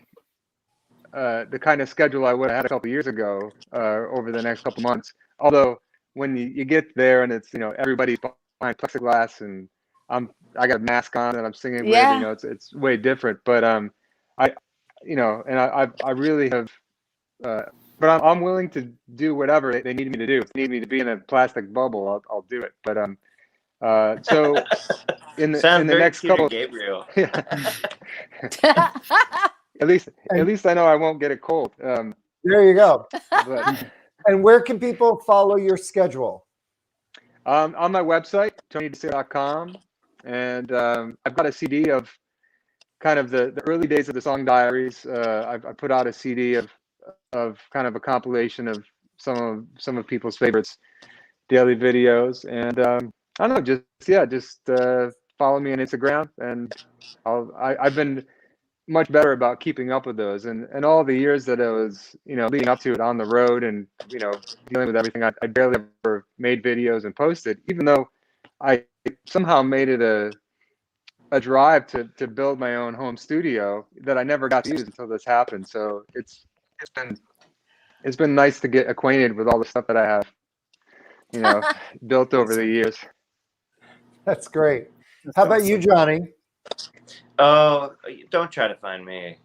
[SPEAKER 10] the kind of schedule I would have had a couple years ago over the next couple months. Although when you get there and it's everybody's behind plexiglass and I got a mask on and I'm singing with it's way different. But I really have. But I'm willing to do whatever they need me to do. If they need me to be in a plastic bubble, I'll do it. But so in the next couple,
[SPEAKER 11] Gabriel.
[SPEAKER 10] at least I know I won't get a cold.
[SPEAKER 2] There you go.
[SPEAKER 10] But,
[SPEAKER 2] And where can people follow your schedule?
[SPEAKER 10] on my website, TonyDeSare.com, and I've got a CD of kind of the early days of the Song Diaries. I put out a CD of kind of a compilation of some of people's favorites daily videos, and I don't know, just follow me on Instagram, and I've been much better about keeping up with those, and all the years that I was leading up to it on the road and dealing with everything, I barely ever made videos and posted, even though I somehow made it a drive to build my own home studio that I never got to use until this happened. So it's been nice to get acquainted with all the stuff that I have built over the years.
[SPEAKER 2] That's great. How about you, Johnny?
[SPEAKER 11] Oh, don't try to find me.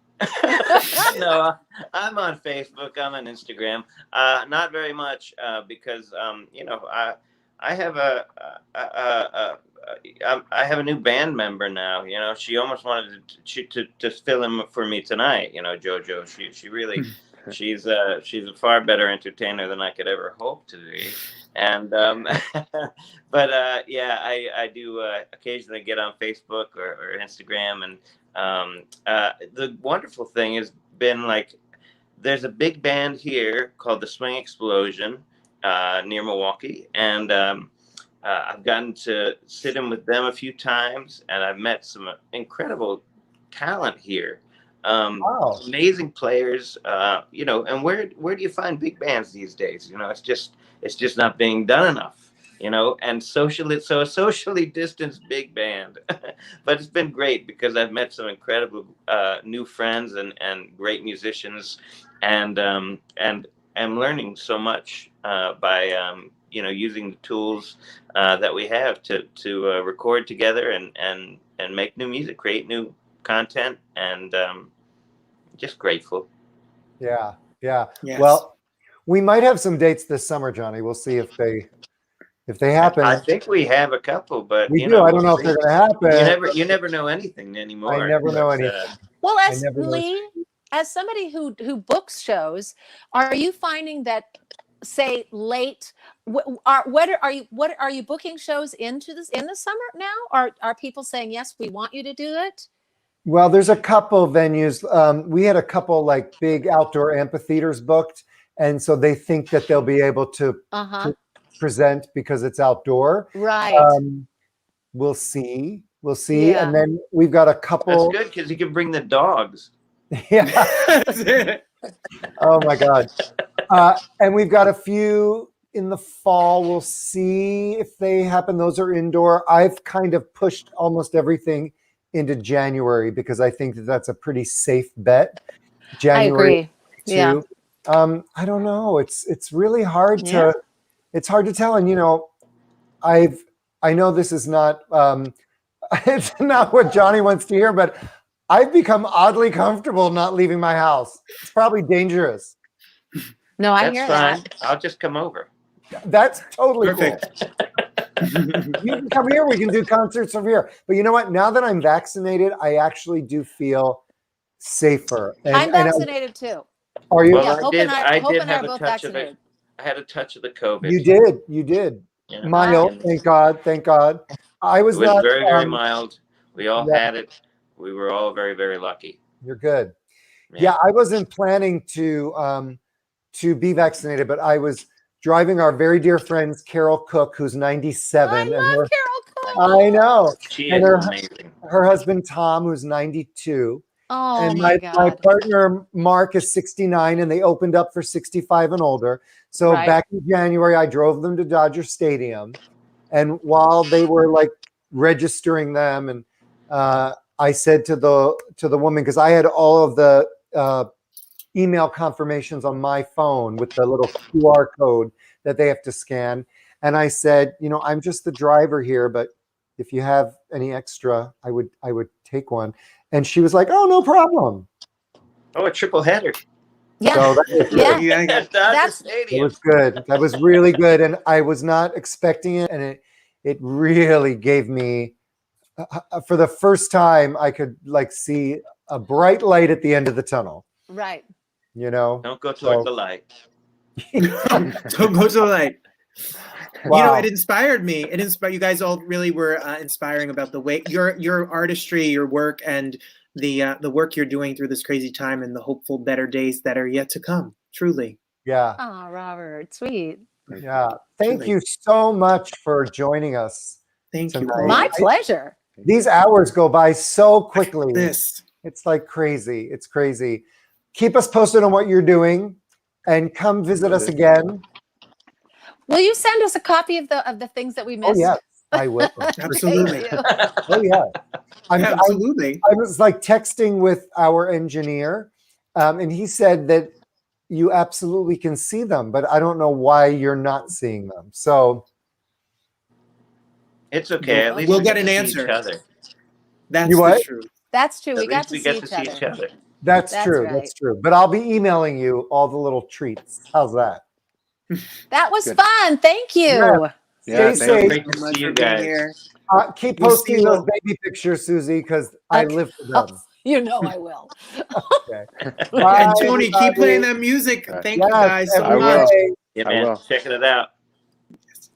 [SPEAKER 11] No, I'm on Facebook. I'm on Instagram. Not very much because I have I have a new band member now. She almost wanted to fill in for me tonight. JoJo. She really she's a far better entertainer than I could ever hope to be. And but yeah, I do occasionally get on Facebook or Instagram, and the wonderful thing has been like, there's a big band here called the Swing Explosion near Milwaukee, and I've gotten to sit in with them a few times, and I've met some incredible talent here.
[SPEAKER 2] Wow.
[SPEAKER 11] Amazing players, you know. And where do you find big bands these days? You know, it's just not being done enough. You know, and a socially distanced big band, but it's been great because I've met some incredible new friends and great musicians, and I'm learning so much by you know, using the tools that we have to record together and make new music, create new content, and just grateful.
[SPEAKER 2] Yeah. Yeah.
[SPEAKER 3] Yes.
[SPEAKER 2] Well, we might have some dates this summer, Johnny. We'll see if they happen.
[SPEAKER 11] I think we have a couple, but
[SPEAKER 2] We
[SPEAKER 11] you
[SPEAKER 2] do.
[SPEAKER 11] know,
[SPEAKER 2] I don't know if they're going to happen.
[SPEAKER 11] You never know anything anymore.
[SPEAKER 2] I never know
[SPEAKER 11] But,
[SPEAKER 2] anything.
[SPEAKER 5] Well,
[SPEAKER 2] I
[SPEAKER 5] as
[SPEAKER 2] never know.
[SPEAKER 5] Lee, as somebody who books shows, are you finding that, say, late? What are you booking shows in the summer now? Are people saying yes, we want you to do it?
[SPEAKER 2] Well, there's a couple venues. We had a couple like big outdoor amphitheaters booked, and so they think that they'll be able to present because it's outdoor.
[SPEAKER 5] Right.
[SPEAKER 2] We'll see. We'll see.
[SPEAKER 5] Yeah.
[SPEAKER 2] And then we've got a couple.
[SPEAKER 11] That's good because you can bring the dogs.
[SPEAKER 2] Yeah. Oh my God. And we've got a few in the fall. We'll see if they happen. Those are indoor. I've kind of pushed almost everything into January because I think that that's a pretty safe bet. January.
[SPEAKER 5] I agree. Yeah.
[SPEAKER 2] I don't know. It's really hard to. It's hard to tell. And you know, I know this is not. It's not what Johnny wants to hear, but I've become oddly comfortable not leaving my house. It's probably dangerous.
[SPEAKER 5] No, I
[SPEAKER 11] That's
[SPEAKER 5] hear
[SPEAKER 11] fine.
[SPEAKER 5] that.
[SPEAKER 11] I'll just come over.
[SPEAKER 2] That's totally
[SPEAKER 3] Perfect.
[SPEAKER 2] cool. You can come here. We can do concerts from here. But you know what? Now that I'm vaccinated, I actually do feel safer.
[SPEAKER 5] I'm vaccinated too.
[SPEAKER 2] Are you?
[SPEAKER 11] Well,
[SPEAKER 5] Yeah,
[SPEAKER 11] I
[SPEAKER 5] Hope
[SPEAKER 11] did.
[SPEAKER 5] and I-
[SPEAKER 11] I
[SPEAKER 5] Hope
[SPEAKER 11] did
[SPEAKER 5] and I
[SPEAKER 11] have
[SPEAKER 5] are
[SPEAKER 11] a
[SPEAKER 5] both
[SPEAKER 11] touch of it.
[SPEAKER 5] vaccinated.
[SPEAKER 11] I had a touch of the COVID.
[SPEAKER 2] You did. You did.
[SPEAKER 11] Yeah.
[SPEAKER 2] Mild. Thank God. Thank God. I was
[SPEAKER 11] It was
[SPEAKER 2] not
[SPEAKER 11] very, very mild. We all
[SPEAKER 2] yeah.
[SPEAKER 11] had it. We were all very, very lucky.
[SPEAKER 2] You're good. Yeah, I wasn't planning to be vaccinated, but I was driving our very dear friend Carol Cook, who's 97.
[SPEAKER 5] I
[SPEAKER 2] and
[SPEAKER 5] love
[SPEAKER 2] her,
[SPEAKER 5] Carol Cook.
[SPEAKER 2] I know.
[SPEAKER 11] She
[SPEAKER 2] And
[SPEAKER 11] is
[SPEAKER 2] her,
[SPEAKER 11] amazing.
[SPEAKER 2] her husband Tom, who's 92.
[SPEAKER 5] Oh
[SPEAKER 2] And
[SPEAKER 5] my
[SPEAKER 2] my
[SPEAKER 5] God.
[SPEAKER 2] partner Mark is 69, and they opened up for 65 and older. So
[SPEAKER 5] Right.
[SPEAKER 2] back in January, I drove them to Dodger Stadium, and while they were like registering them, and I said to the woman, because I had all of the email confirmations on my phone with the little QR code that they have to scan, and I said, you know, I'm just the driver here, but if you have any extra, I would take one. And she was like, "Oh, no problem."
[SPEAKER 11] Oh, a triple header.
[SPEAKER 5] Yeah.
[SPEAKER 2] So that was
[SPEAKER 5] Yeah.
[SPEAKER 2] good.
[SPEAKER 11] At Dodger Stadium.
[SPEAKER 2] It was good. That was really good, and I was not expecting it, and it really gave me, for the first time, I could like see a bright light at the end of the tunnel.
[SPEAKER 5] Right.
[SPEAKER 2] You know,
[SPEAKER 11] Don't go towards the light.
[SPEAKER 3] Don't go so late.
[SPEAKER 2] Wow.
[SPEAKER 3] You know, it inspired me. It inspired you guys. All really were inspiring about the way your artistry, your work, and the work you're doing through this crazy time, and the hopeful better days that are yet to come. Truly.
[SPEAKER 2] Yeah.
[SPEAKER 5] Oh, Robert, sweet.
[SPEAKER 2] Yeah. Thank you so much for joining us.
[SPEAKER 3] Thank you.
[SPEAKER 2] tonight.
[SPEAKER 5] My pleasure.
[SPEAKER 2] These hours go by so quickly.
[SPEAKER 3] This.
[SPEAKER 2] It's like crazy. It's crazy. Keep us posted on what you're doing, and come visit us again.
[SPEAKER 5] Will you send us a copy of the things that we missed?
[SPEAKER 2] Oh yes, I will.
[SPEAKER 3] Absolutely.
[SPEAKER 2] Oh yeah.
[SPEAKER 3] Absolutely.
[SPEAKER 2] I was like texting with our engineer, and he said that you absolutely can see them, but I don't know why you're not seeing them. So
[SPEAKER 11] It's okay. At least
[SPEAKER 3] We'll
[SPEAKER 11] we
[SPEAKER 3] get
[SPEAKER 11] to
[SPEAKER 3] an
[SPEAKER 11] see
[SPEAKER 3] answer.
[SPEAKER 11] Each other.
[SPEAKER 3] That's
[SPEAKER 2] You what?
[SPEAKER 3] the truth.
[SPEAKER 5] That's true.
[SPEAKER 11] At
[SPEAKER 5] We got
[SPEAKER 11] least
[SPEAKER 5] to
[SPEAKER 11] we
[SPEAKER 5] see
[SPEAKER 11] get
[SPEAKER 5] each
[SPEAKER 11] to see each
[SPEAKER 5] other.
[SPEAKER 11] other.
[SPEAKER 2] that's
[SPEAKER 5] That's
[SPEAKER 2] true.
[SPEAKER 5] right.
[SPEAKER 2] That's true. But I'll be emailing you all the little treats. How's that?
[SPEAKER 5] That was
[SPEAKER 10] Good.
[SPEAKER 5] fun. Thank you.
[SPEAKER 2] Yeah.
[SPEAKER 10] Yeah,
[SPEAKER 2] Stay
[SPEAKER 10] thank
[SPEAKER 2] safe.
[SPEAKER 11] Great to see you guys.
[SPEAKER 2] Keep
[SPEAKER 3] We'll
[SPEAKER 2] posting
[SPEAKER 3] see
[SPEAKER 2] those
[SPEAKER 3] you.
[SPEAKER 2] baby pictures, Susie, because I
[SPEAKER 5] Okay.
[SPEAKER 2] live for
[SPEAKER 5] Oh,
[SPEAKER 2] them.
[SPEAKER 5] You know I will.
[SPEAKER 2] Okay.
[SPEAKER 3] And Tony, keep
[SPEAKER 2] everybody.
[SPEAKER 3] playing that music. Thank you
[SPEAKER 2] Yes,
[SPEAKER 3] guys so
[SPEAKER 2] every
[SPEAKER 10] I will.
[SPEAKER 3] much.
[SPEAKER 2] day.
[SPEAKER 11] Yeah,
[SPEAKER 10] I
[SPEAKER 11] man,
[SPEAKER 10] will.
[SPEAKER 11] checking it out.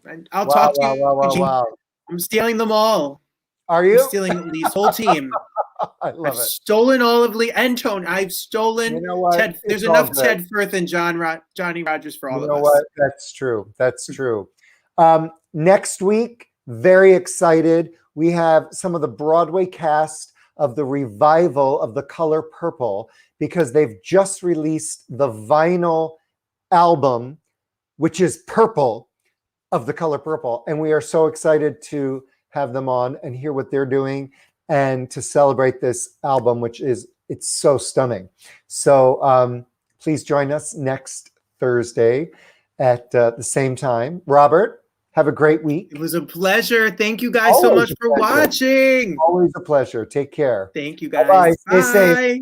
[SPEAKER 3] And I'll
[SPEAKER 2] Wow,
[SPEAKER 3] talk to
[SPEAKER 2] wow,
[SPEAKER 3] you.
[SPEAKER 2] wow, wow,
[SPEAKER 3] Gene.
[SPEAKER 2] wow.
[SPEAKER 3] I'm stealing them all.
[SPEAKER 2] Are
[SPEAKER 3] I'm
[SPEAKER 2] you?
[SPEAKER 3] stealing Lee's whole team.
[SPEAKER 2] I
[SPEAKER 3] I've
[SPEAKER 2] love it.
[SPEAKER 3] stolen all of Lee and Tone. I've stolen
[SPEAKER 2] You know what?
[SPEAKER 3] Ted. There's
[SPEAKER 2] It's all
[SPEAKER 3] enough
[SPEAKER 2] good.
[SPEAKER 3] Ted Firth and Johnny Rodgers for all
[SPEAKER 2] You
[SPEAKER 3] of
[SPEAKER 2] know
[SPEAKER 3] us.
[SPEAKER 2] what? That's true. That's true. Next week, very excited. We have some of the Broadway cast of the revival of The Color Purple because they've just released the vinyl album, which is purple, of The Color Purple. And we are so excited to have them on and hear what they're doing and to celebrate this album, which is, it's so stunning. So please join us next Thursday at the same time. Robert, have a great week.
[SPEAKER 3] It was a pleasure. Thank you guys so
[SPEAKER 2] Always
[SPEAKER 3] much
[SPEAKER 2] a
[SPEAKER 3] for
[SPEAKER 2] pleasure.
[SPEAKER 3] watching.
[SPEAKER 2] Always a pleasure. Take care.
[SPEAKER 3] Thank you guys.
[SPEAKER 2] Bye-bye. Stay safe.
[SPEAKER 3] Bye.